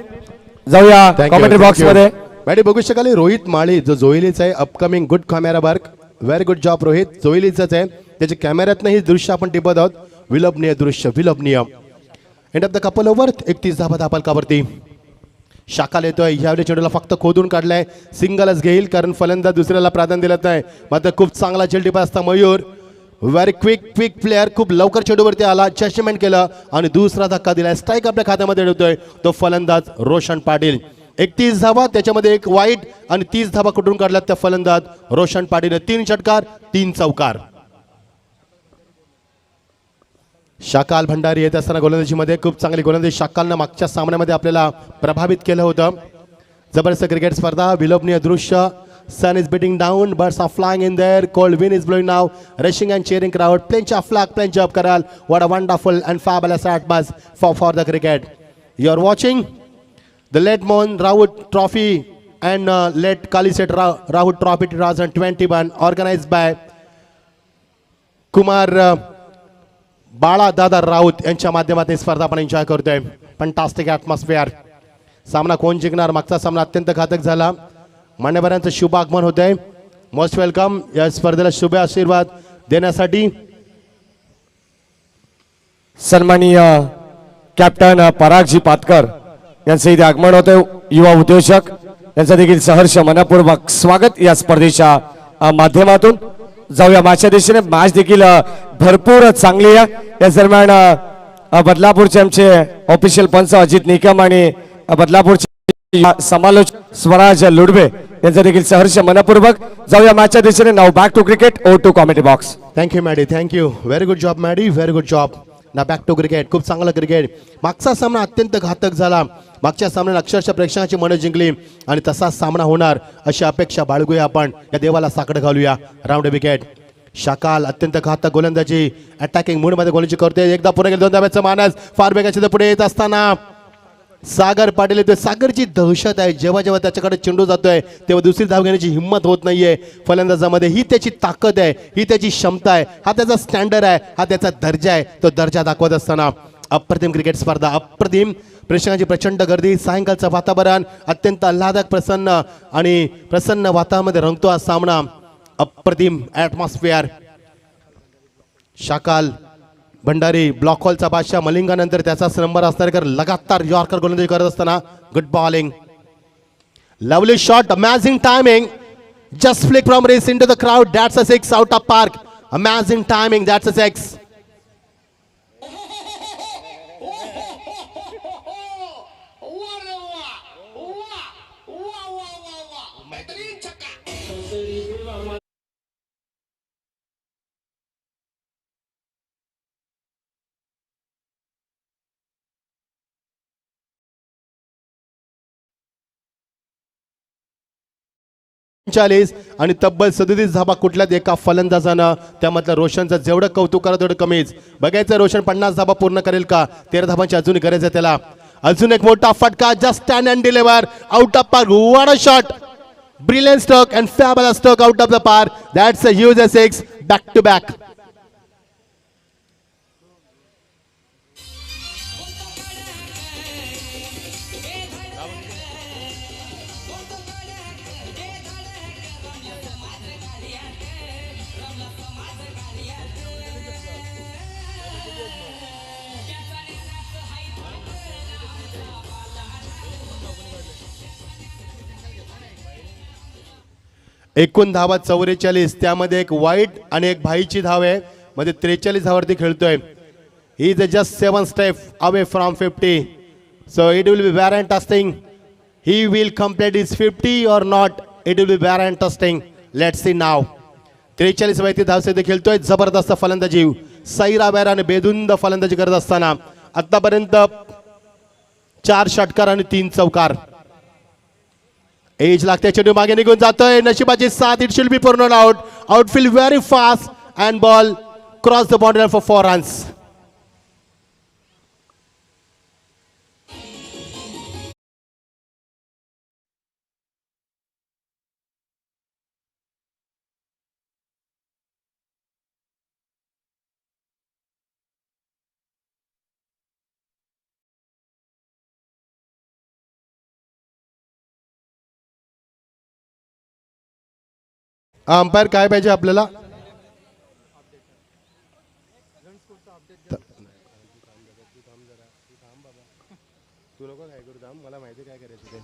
Speaker 3: जाऊया कॉमेंट्री बॉक्स मध्ये.
Speaker 2: मॅडी बघू शकाल रोहित माळी जो जोईलीचा आहे, upcoming good camera work, very good job Rohit. जोईलीचाच आहे, त्याच्या कॅमेऱ्यातनं ही दृश्य आपण टिपत आहोत. विलंबनीय दृश्य, विलंबनीय. End of the couple over 31 धावा फलकावरती. शाकाल येतोय, यावेळी चेंडूला फक्त खोदून काढलाय, सिंगलच घेईल कारण फलंदाज दुसऱ्याला प्राधान्य दिलत नाही. मात्र खूप चांगला चेंडू टिपा असता मयूर. व्हेरी क्विक प्लेअर, खूप लवकर चेंडूवरती आला, जजमेंट केलं आणि दुसरा धक्का दिलाय. स्ट्राईक आपल्या खात्यामध्ये येतोय तो फलंदाज रोशन पाटील. 31 धावा, त्याच्यामध्ये एक वाईट आणि 30 धावा कुठून काढल्यात त्या फलंदाज रोशन पाटील. 3 षटकार 3 चौकार. शाकाल भंडारी येत असताना गोलंदाजीमध्ये खूप चांगली गोलंदाजी शाकालनं मागच्या सामन्यामध्ये आपल्याला प्रभावित केलं होतं. जबरदस्त क्रिकेट स्पर्धा, विलोभनीय दृश्य. Sun is beating down, birds are flying in there, cold wind is blowing now, rushing and cheering crowd, plenty of flag, plenty of corral. What a wonderful and fabulous atmosphere for the cricket. You are watching the late Mohan Raut Trophy and late Kaliset Raut Trophy 2021 organized by Kumar बाळा दादा राऊत यांच्या माध्यमातून स्पर्धा आपण enjoy करतोय. Fantastic atmosphere. सामना कोण जिंकणार? मागचा सामना अत्यंत घातक झाला. मान्यवरांचं शुभ आगमन होत आहे. मोस्ट वेलकम या स्पर्धेला शुभ आशीर्वाद देण्यासाठी.
Speaker 3: सन्माननीय कॅप्टन परागजी पातकर यांचं इथे आगमन होते. युवा उद्योजक यांचं देखील सहर्ष मनपूर्वक स्वागत या स्पर्धेच्या माध्यमातून. जाऊया मॅचच्या दिशेने. मॅच देखील भरपूर चांगली आहे. या दरम्यान बदलापूरचे आमचे ऑफिशियल पंच अजित निकम आणि बदलापूरचे समालोचक स्वराज लुडबे यांचं देखील सहर्ष मनपूर्वक. जाऊया मॅचच्या दिशेने. Now back to cricket, over to comedy box.
Speaker 2: Thank you Maddy, thank you. Very good job Maddy, very good job. ना बॅक टू क्रिकेट. खूप चांगलं क्रिकेट. मागचा सामना अत्यंत घातक झाला. मागच्या सामन्यात अक्षरशः प्रेक्षकांची मनं जिंकली आणि तसाच सामना होणार अशी अपेक्षा बाळगूया आपण. या देवाला साकडं घालूया. Round wicket. शाकाल अत्यंत घातक गोलंदाजी, अटॅकिंग मूडमध्ये गोलंदाजी करते. एकदा पुढे गेले, 2 धाब्याचा मानस. फार वेगाच्या पुढे येत असताना सागर पाटील येतोय. सागरची दहशत आहे. जेव्हा जेव्हा त्याच्याकडे चेंडू जातोय तेव्हा दुसरी धाव घेण्याची हिंमत होत नाहीये फलंदाजामध्ये. ही त्याची ताकद आहे, ही त्याची क्षमता आहे, हा त्याचा स्टँडर्ड आहे, हा त्याचा दर्जा आहे. तो दर्जा दाखवत असताना अप्रतिम क्रिकेट स्पर्धा, अप्रतिम. प्रेक्षकांची प्रचंड गर्दी. सायंकाळचं वातावरण अत्यंत आल्हादक, प्रसन्न वातावरणामध्ये रंगतो हा सामना. अप्रतिम ॲटमॉस्फिअर. शाकाल भंडारी ब्लॉक हॉलचा बादशाह, मलिंगानंतर त्याचाच नंबर असणार. लगातार यॉर्कर गोलंदाजी करत असताना good bowling. Lovely shot, amazing timing. Just flick from race into the crowd. That's a 6 out of park. Amazing timing. That's a 6. आणि तब्बल 37 धाबा कुठल्याच एका फलंदाजानं. त्यामधलं रोशनचं जेवढं कौतुक करा तेवढं कमीच. बघायचं रोशन 50 धाबा पूर्ण करेल का? 13 धाबांची अजून गरज आहे त्याला. अजून एक मोठा फटका. Just stand and deliver. Out of park. What a shot. Brilliant stroke and fabulous stroke out of the park. That's a huge 6 back to back. एकूण धावा 44. त्यामध्ये एक वाईट आणि एक भाईची धाव आहे. मध्ये 43 धावावरती खेळतोय. He is just 7 step away from 50. So it will be very interesting. He will complete is 50 or not. It will be very interesting. Let's see now. 43 वयाची धावसंख्या खेळतोय. जबरदस्त फलंदाजी. सैरा बेराने बेधुंद फलंदाजी करत असताना आतापर्यंत 4 षटकार आणि 3 चौकार. एज लागते, चेंडू मागे निघून जातोय, नशिबाची साथ, it should B for not out. Outfield very fast and ball cross the boundary for 4 runs. Umpire काय पाहिजे आपल्याला? मला माहिती काय करायचं ते.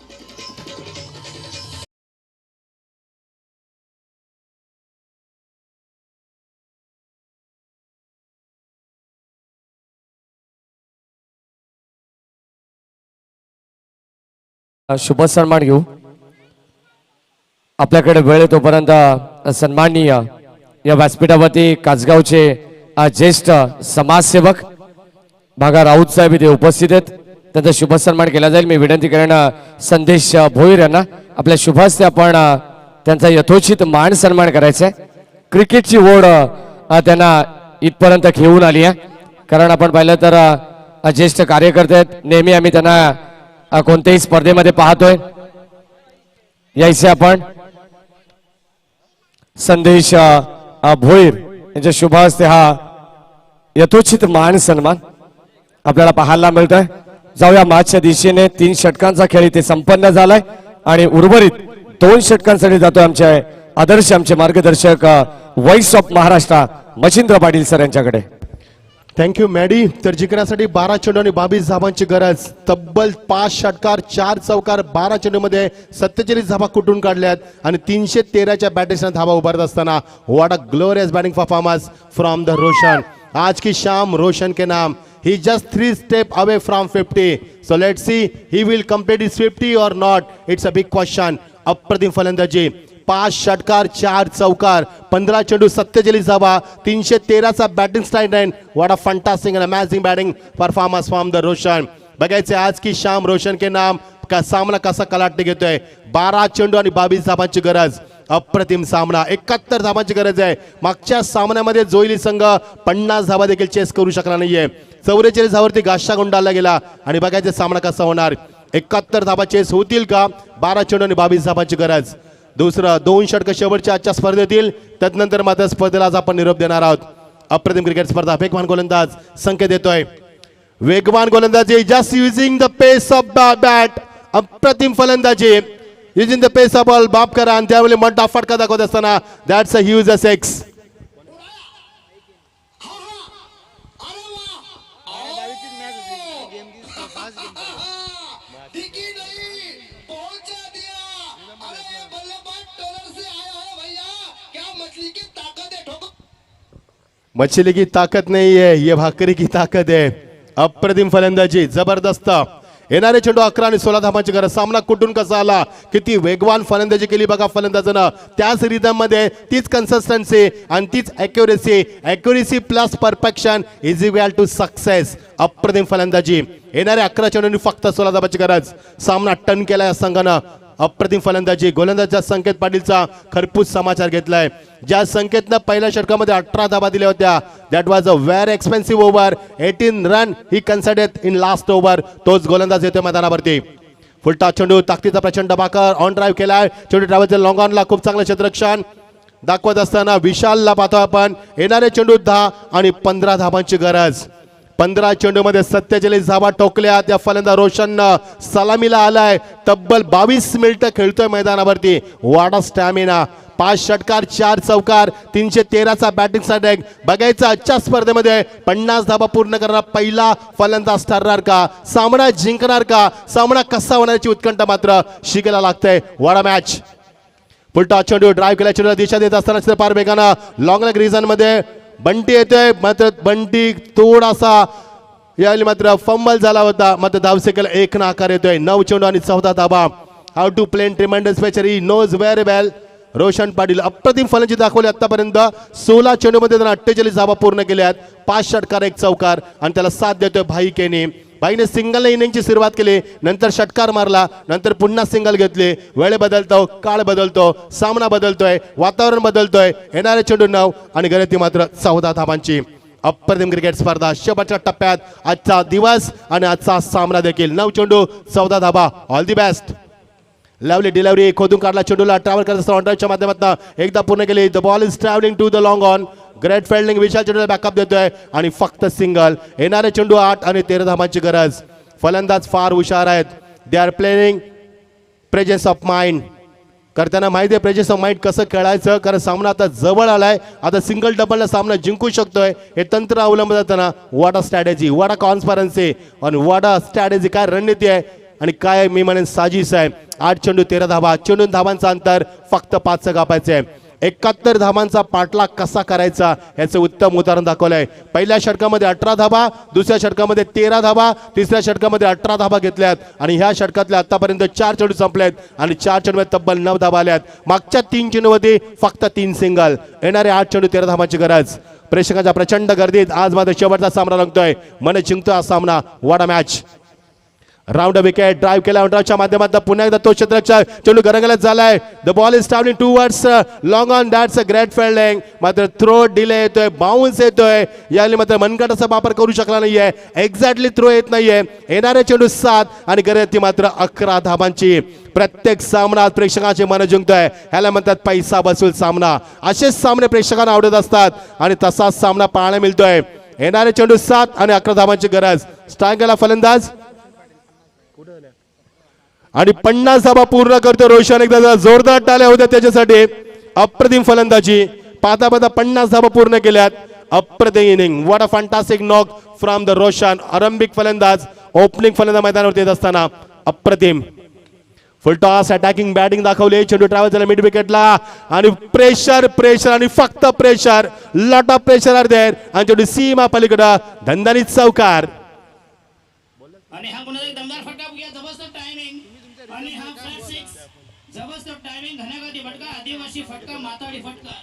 Speaker 3: शुभ सन्मान घेऊ. आपल्याकडे वेळ आहे तोपर्यंत सन्माननीय या व्यासपीठावरती कासगावचे ज्येष्ठ समाजसेवक भागा राऊत साहेब इथे उपस्थित आहेत. त्यांचा शुभ सन्मान केला जाईल. मी विनंती करेन संदेश भोईर यांना आपल्या शुभ हस्ते आपण त्यांचा यथोचित मान सन्मान करायचा आहे. क्रिकेटची ओढ त्यांना इथपर्यंत घेऊन आली आहे. कारण आपण पाहिलं तर ज्येष्ठ कार्यकर्ते आहेत, नेहमी आम्ही त्यांना कोणत्याही स्पर्धेमध्ये पाहतोय. यायचे आपण संदेश भोईर यांच्या शुभ हस्ते हा यथोचित मान सन्मान आपल्याला पाहायला मिळतोय. जाऊया मॅचच्या दिशेने. 3 षटकांचा खेळ इथे संपन्न झालाय आणि उर्वरित 2 षटकांसाठी जातोय आमचे आदर्श, आमचे मार्गदर्शक voice of Maharashtra Machhindra Patil sir यांच्याकडे.
Speaker 2: Thank you Maddy. तर जिंकण्यासाठी 12 चेंडू आणि 22 धाबांची गरज. तब्बल 5 षटकार, 4 चौकार, 12 चेंडूमध्ये 47 धाबा कुठून काढल्यात आणि 313च्या बॅटिंगच्या धाबा उभारत असताना what a glorious batting performance from the Roshan. आज की शाम रोशन के नाम. He just 3 steps away from 50. So let's see he will complete his 50 or not. It's a big question. अप्रतिम फलंदाजी. 5 षटकार, 4 चौकार, 15 चेंडू, 47 धावा, 313चा batting strike line. What a fantastic and amazing batting performance from the Roshan. बघायचे आज की शाम रोशन के नाम का सामना कसा कलाटणे घेतोय. 12 चेंडू आणि 22 धाबांची गरज. अप्रतिम सामना. 71 धाबांची गरज आहे. मागच्या सामन्यामध्ये जोईली संघ 50 धाबा देखील चेस करू शकला नाहीये. 44 धावावरती गाशा गुंडाळला गेला आणि बघायचे सामना कसा होणार. 71 धाबा चेस होतील का? 12 चेंडू आणि 22 धाबांची गरज. दुसरं 2 षटक शेवटच्या आजच्या स्पर्धेतील. त्यानंतर मात्र स्पर्धेला आज आपण निरोप देणार आहोत. अप्रतिम क्रिकेट स्पर्धा. वेगवान गोलंदाज संकेत देतोय. वेगवान गोलंदाजी just using the pace of bat. अप्रतिम फलंदाजी using the pace of ball. बाप करा आणि त्यावेळी मोठा फटका दाखवत असताना दॅट्स अ ह्यूज अ 6. मछली की ताकत नहीं है, ये भाकरी की ताकत है. अप्रतिम फलंदाजी जबरदस्त. येणारे चेंडू 11 आणि 16 धाबांची गरज. सामना कुठून कसा आला, किती वेगवान फलंदाजी केली बघा फलंदाजानं. त्याच रिदम मध्ये तीच कन्सिस्टन्सी आणि तीच accuracy plus perfection is equal to success. अप्रतिम फलंदाजी. येणारे 11 चेंडूंनी फक्त 16 धाबांची गरज. सामना टर्न केला या संघानं. अप्रतिम फलंदाजी. गोलंदाज संकेत पाटीलचा खरपूस समाचार घेतलाय. ज्या संकेतनं पहिल्या षटकामध्ये 18 धाबा दिल्या होत्या, that was a very expensive over. 18 run he considered in last over. तोच गोलंदाज येतोय मैदानावरती. फुलटा चेंडू, ताकदीचा प्रचंड बाकर. ऑन ड्राईव्ह केलाय. चेंडू ड्रायव्हरच्या लॉंग ऑनला खूप चांगलं क्षेत्ररक्षण दाखवत असताना विशालला पाहतो आपण. येणारे चेंडू 10 आणि 15 धाबांची गरज. 15 चेंडूमध्ये 47 धावा ठोकल्या. त्या फलंदाज रोशननं सलामीला आलाय. तब्बल 22 मिनिटं खेळतोय मैदानावरती. वाडा स्टॅमिना. 5 षटकार, 4 चौकार, 313चा बॅटिंग स्ट्राईक. बघायचं आजच्या स्पर्धेमध्ये 50 धावा पूर्ण करणारा पहिला फलंदाज ठरणार का, सामना जिंकणार का, सामना कसा होण्याची उत्कंठा मात्र शिकायला लागतंय. वाडा मॅच. फुलटा चेंडू ड्राईव्ह केला. चेंडूला दिशा देत असताना पार वेगानं लॉंग लेग रिझन मध्ये बंटी येतोय. मात्र बंटी थोडासा यावेळी मात्र फंबल झाला होता. मात्र धावसेकल 1 ना आकार येतोय. 9 चेंडू आणि 14 धाबा. How to play tremendous specially knows very well. Roshan Patil अप्रतिम फलंदाजी दाखवली आतापर्यंत. 16 चेंडूमध्ये त्यांना 48 धाबा पूर्ण केल्यात. 5 षटकार, 1 चौकार आणि त्याला साथ देतोय भाई केनी. बाईने सिंगल इनिंगची सुरुवात केली, नंतर षटकार मारला, नंतर पुन्हा सिंगल घेतली. वेळ बदलतो, काळ बदलतो, सामना बदलतोय, वातावरण बदलतोय. येणारे चेंडू 9 आणि गरती मात्र 14 धावांची. अप्रतिम क्रिकेट स्पर्धा शेवटच्या टप्प्यात आजचा दिवस आणि आजचा सामना देखील. 9 चेंडू 14 धावा. All the best. Lovely delivery, खोदून काढला चेंडूला, ट्रॅव्हल करत असताना ड्राईव्हच्या माध्यमातून एकदा पूर्ण केली. The ball is travelling to the long on. Great fielding, Vishal चेंडूला बॅकअप देतोय आणि फक्त सिंगल. येणारे चेंडू 8 आणि 13 धावांची गरज. फलंदाज फार हुशार आहेत. They are playing presence of mind. करताना माहिती आहे प्रेझेन्स ऑफ माइंड कसं खेळायचं, कारण सामना आता जवळ आलाय. आता सिंगल डबलला सामना जिंकू शकतोय. हे तंत्र अवलंबत जाताना what a strategy, what a conspiracy आणि व्हॉट अ स्ट्रॅटेजी, काय रणनीती आहे आणि काय मी म्हणेन साजिश आहे. 8 चेंडू 13 धावा. चेंडून धावांचं अंतर फक्त 5 कापायचं आहे. 71 धावांचा पाठलाग कसा करायचा याचं उत्तम उदाहरण दाखवलंय. पहिल्या षटकामध्ये 18 धावा, दुसऱ्या षटकामध्ये 13 धावा, तिसऱ्या षटकामध्ये 18 धावा घेतल्यात आणि ह्या षटकातल्या आतापर्यंत 4 चेंडू संपलेत आणि 4 चेंडूमध्ये तब्बल 9 धावा आल्यात. मागच्या 3 चेंडूमध्ये फक्त 3 सिंगल. येणारे 8 चेंडू 13 धावांची गरज. प्रेक्षकांच्या प्रचंड गर्दीत आज मात्र शेवटचा सामना रंगतोय. मन जिंकतोय हा सामना. What a match. Round wicket drive केला ड्राईव्हच्या माध्यमातून पुन्हा एकदा तो क्षेत्ररक्षक चेंडू गरगलत झालाय. The ball is travelling towards long on. That's a great fielding. मात्र थ्रो डिले येतोय, बाउन्स येतोय. यावेळी मात्र मनगटाचा वापर करू शकला नाहीये. एक्झॅक्टली थ्रो येत नाहीये. येणारे चेंडू 7 आणि गरज मात्र 11 धावांची. प्रत्येक सामना प्रेक्षकांचे मन जिंकतोय. ह्याला म्हणतात पैसा वसूल सामना. असेच सामने प्रेक्षकांना आवडत असतात आणि तसाच सामना पाहायला मिळतोय. येणारे चेंडू 7 आणि 11 धावांची गरज. स्ट्राईक केला फलंदाज आणि 50 धावा पूर्ण करतो रोशन. एकदा जोरदार टाळ्या होत्या त्याच्यासाठी. अप्रतिम फलंदाजी. पाहता 50 धावा पूर्ण केल्यात. अप्रतिम inning. What a fantastic knock from the Roshan. आरंभिक फलंदाज, ओपनिंग फलंदाज मैदानावरती येत असताना अप्रतिम. फुल टॉस अटॅकिंग बॅटिंग दाखवली. चेंडू ट्रॅव्हल झाला मिड विकेटला आणि प्रेशर प्रेशर आणि फक्त pressure. Lot of pressure are there आणि चेंडू सीमा पलीकडे धंदानीत चौकार.
Speaker 4: आणि हा पुन्हा एक दमदार फटका बघूया. जबरदस्त टायमिंग आणि हा फ्लॅट 6. जबरदस्त टायमिंग. घनगती फटका, आदिवासी फटका, माताडी फटका.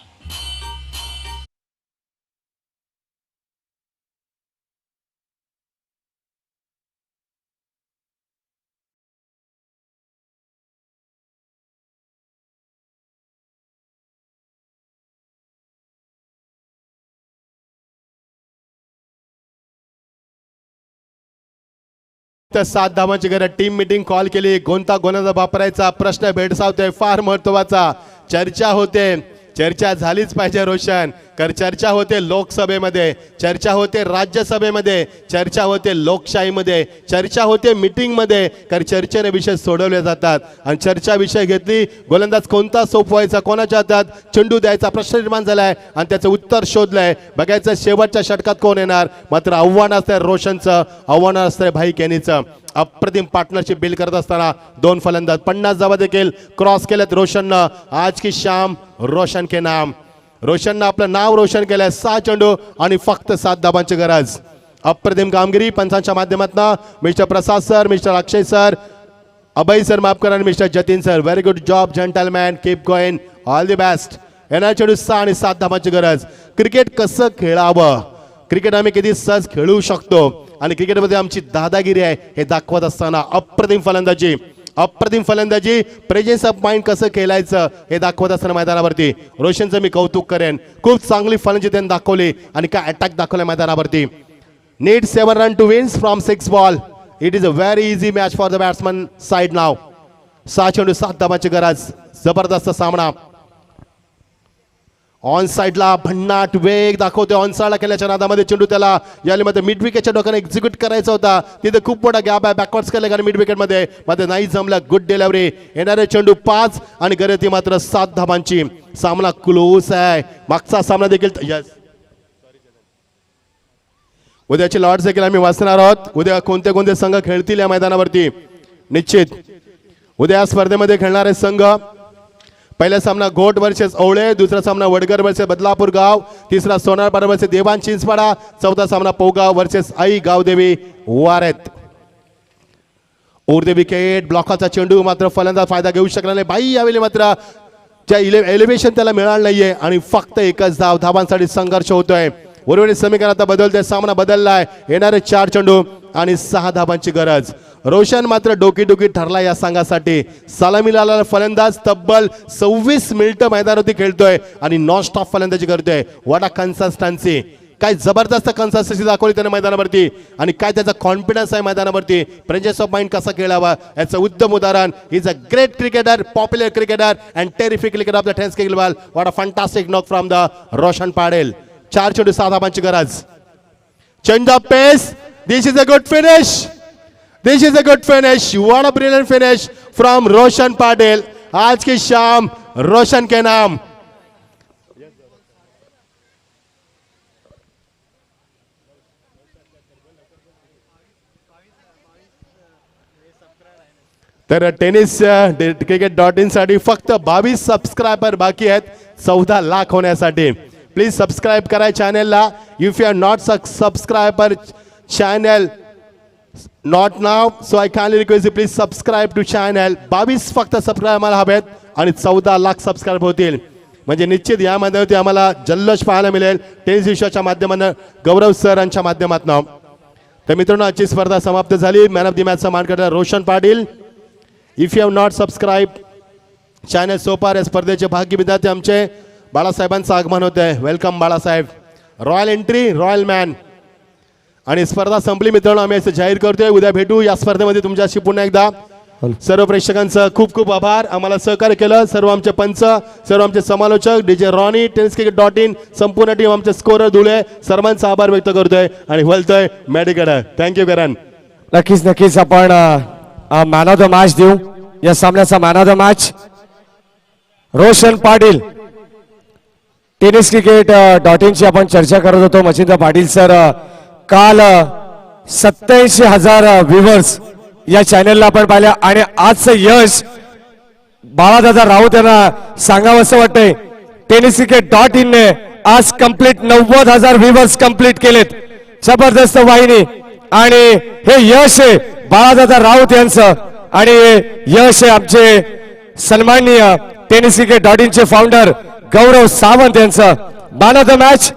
Speaker 2: तर 7 धावांची गरज. टीम मीटिंग कॉल केली. कोणता गोंधळ वापरायचा प्रश्न भेडसावतोय. फार महत्वाचा. चर्चा होते. चर्चा झालीच पाहिजे रोशन. कारण चर्चा होते लोकसभेमध्ये, चर्चा होते राज्यसभेमध्ये, चर्चा होते लोकशाहीमध्ये, चर्चा होते मीटिंगमध्ये. कारण चर्चेने विषय सोडवले जातात आणि चर्चा विषय घेतली. गोलंदाज कोणता सोपवायचा, कोणाच्या हातात चेंडू द्यायचा प्रश्न निर्माण झालाय आणि त्याचं उत्तर शोधलंय. बघायचं शेवटच्या षटकात कोण येणार. मात्र आव्हान असतंय रोशनचं, आव्हान असतंय भाई केनीचं. अप्रतिम पार्टनरशिप बिल्ड करत असताना 2 फलंदाज 50 धावा देखील क्रॉस केल्यात रोशननं. आज की शाम रोशन के नाम. रोशननं आपलं नाव रोशन केलंय. 6 चेंडू आणि फक्त 7 धावांची गरज. अप्रतिम कामगिरी पंचांच्या माध्यमातून. मिस्टर प्रसाद सर, मिस्टर अक्षय सर, अभय सर माफ करा आणि mister Jatin sir, very good job gentleman. Keep going. All the best. येणार चेंडू 6 आणि 7 धावांची गरज. क्रिकेट कसं खेळावं, क्रिकेट आम्ही किती सहज खेळू शकतो आणि क्रिकेटमध्ये आमची दादागिरी आहे हे दाखवत असताना अप्रतिम फलंदाजी. अप्रतिम फलंदाजी. प्रेझेन्स ऑफ माइंड कसं खेळायचं हे दाखवत असताना मैदानावरती रोशनचं मी कौतुक करेन. खूप चांगली फलंदाजी त्यांनी दाखवली आणि काय अटॅक दाखवला मैदानावरती. Need 7 run to wins from 6 ball. It is a very easy match for the batsman side now. 6 चेंडू 7 धावांची गरज. जबरदस्त सामना. ऑन साइडला भन्नाट वेग दाखवतोय. ऑन साइडला केल्याच्या नादामध्ये चेंडू त्याला यामध्ये मिड विकेटच्या डोक्याने एक्झिक्यूट करायचा होता. तिथे खूप मोठा गॅप आहे. बॅकवर्ड्स केलं कारण मिड विकेटमध्ये मात्र नाही जमलं. Good delivery. येणारे चेंडू 5 आणि गरज मात्र 7 धावांची. सामना क्लोज आहे. मागचा सामना देखील यस. उद्याची लॉट्स देखील आम्ही वाचणार आहोत. उद्या कोणते कोणते संघ खेळतील या मैदानावरती निश्चित. उद्या या स्पर्धेमध्ये खेळणारे संघ. पहिला सामना घोट वर्सेस ओवळे, दुसरा सामना वडगर वर्सेस बदलापूर गाव, तिसरा सोनारपाडा वर्सेस देवान चिंचपाडा, चौथा सामना Pogaon versus I Gavdevi वारेत. ओरदे wicket. ब्लॉकाचा चेंडू मात्र फलंदाज फायदा घेऊ शकला नाही. बाई यावेळी मात्र त्या एलिव्हेशन त्याला मिळालं नाहीये आणि फक्त एकच धाव. धावांसाठी संघर्ष होतोय. उर्वरित समीकरण आता बदलते. सामना बदललाय. येणारे 4 चेंडू आणि 6 धाबांची गरज. रोशन मात्र डोकीडोकी ठरला या संघासाठी. सलामीला आलेला फलंदाज तब्बल 26 मिनिटं मैदानावरती खेळतोय आणि नॉन स्टॉप फलंदाजी करतोय. व्हॉट अ कन्सिस्टन्सी, काय जबरदस्त कन्सिस्टन्सी दाखवली त्याने मैदानावरती आणि काय त्याचा कॉन्फिडन्स आहे मैदानावरती. प्रेजेन्स ऑफ माइंड कसा खेळावा याचं उत्तम उदाहरण. Is a great cricketer, popular cricketer and terrific cricketer of the 10th cricket ball. What a fantastic knock from the Roshan Padel. 4 चेंडू 6 धाबांची गरज. Change of pace. This is a good finish. This is a good finish. What a brilliant finish from Roshan Padel. आज की शाम रोशन के नाम. तर tennis cricket.in साठी फक्त 22 subscriber बाकी आहेत 14 लाख होण्यासाठी. प्लीज सबस्क्राईब करा चॅनलला. If you are not subscriber channel not now, so I kindly request you please subscribe to channel. 22 फक्त सबस्क्राईब आम्हाला हवेत आणि 14 लाख सबस्क्राईब होतील म्हणजे निश्चित या माध्यमातून आम्हाला जल्लोष पाहायला मिळेल. टेनिस विश्वाच्या माध्यमातून गौरव सरांच्या माध्यमातून. तर मित्रांनो आजची स्पर्धा समाप्त झाली. मॅन ऑफ द मॅचचा मान करणारा Roshan Patil. If you have not subscribe channel सोपार या स्पर्धेचे भाग्य विधाते आमचे बाळासाहेबांचं आगमन होत आहे. Welcome Balasaheb. Royal entry, royal man. आणि स्पर्धा संपली मित्रांनो. आम्ही असं जाहीर करतोय. उद्या भेटू या स्पर्धेमध्ये तुमच्याशी पुन्हा एकदा. सर्व प्रेक्षकांचं खूप खूप आभार. आम्हाला सहकार्य केलं सर्व आमचे पंच, सर्व आमचे समालोचक, DJ रॉनी, tenniscricket.in, संपूर्ण टीम, आमचे स्कोरर धुळे, सर्वांचा आभार व्यक्त करतोय आणि बोलतोय मॅडीकडे. थँक्यू करण.
Speaker 3: नक्कीच आपण मॅन ऑफ द मॅच देऊ. या सामन्याचा man of the match Roshan Patil. tenniscricket.in ची आपण चर्चा करत होतो. मच्छिंद्र पाटील सर काल 87,000 व्ह्युअर्स या चॅनलला आपण पाहिल्या आणि आजचं यश बाळादादा राऊत यांना सांगावं असं वाटतंय. tenniscricket.in ने आज कंप्लीट 90,000 व्ह्युअर्स कंप्लीट केलेत. जबरदस्त वाहिनी आणि हे यश आहे बाळादादा राऊत यांचं आणि यश आहे आमचे सन्माननीय tenniscricket.in चे फाउंडर गौरव सावंत यांचं. Man of the match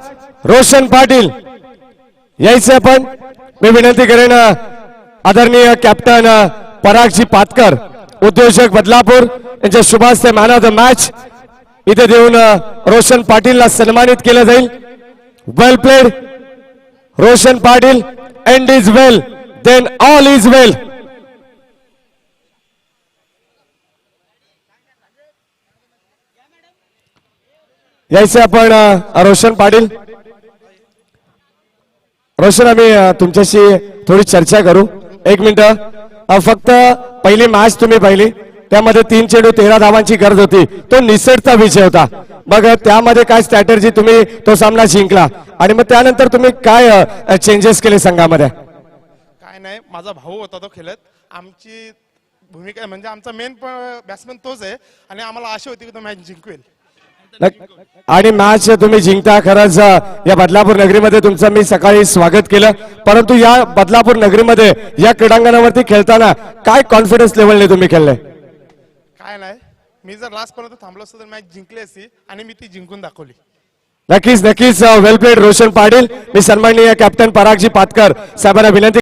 Speaker 3: Roshan Patil यायचं आपण. मी विनंती करेन आदरणीय कॅप्टन परागजी पातकर, उद्योजक बदलापूर यांच्या शुभ हस्ते मॅन ऑफ द मॅच इथे देऊन रोशन पाटीलला सन्मानित केलं जाईल. Well played Roshan Patil. End is well then all is well. यायचं आपण रोशन पाटील. रोशन आम्ही तुमच्याशी थोडी चर्चा करू. 1 मिनिट. फक्त पहिली मॅच तुम्ही पाहिली त्यामध्ये 3 चेंडू 13 धावांची गरज होती. तो निसटता विजय होता. मग त्यामध्ये काय स्ट्रॅटेजी तुम्ही तो सामना जिंकला आणि मग त्यानंतर तुम्ही काय चेंजेस केले संघामध्ये?
Speaker 5: काय नाही, माझा भाऊ होता तो खेळत. आमची भूमिका म्हणजे आमचा मेन बॅट्समन तोच आहे आणि आम्हाला आशा होती की तो मॅच जिंकवेल.
Speaker 3: आणि मॅच तुम्ही जिंकता. खरंच या बदलापूर नगरीमध्ये तुमचं मी सकाळी स्वागत केलं. परंतु या बदलापूर नगरीमध्ये या क्रीडांगणावरती खेळताना काय कॉन्फिडन्स लेवलने तुम्ही खेळले?
Speaker 5: काय नाही, मी जर लास्ट पर्यंत थांबलो असतो तर मॅच जिंकली असती आणि मी ती जिंकून दाखवली.
Speaker 3: नक्कीच वेल प्लेड रोशन पाटील. मी सन्माननीय कॅप्टन परागजी पातकर साहेबांना विनंती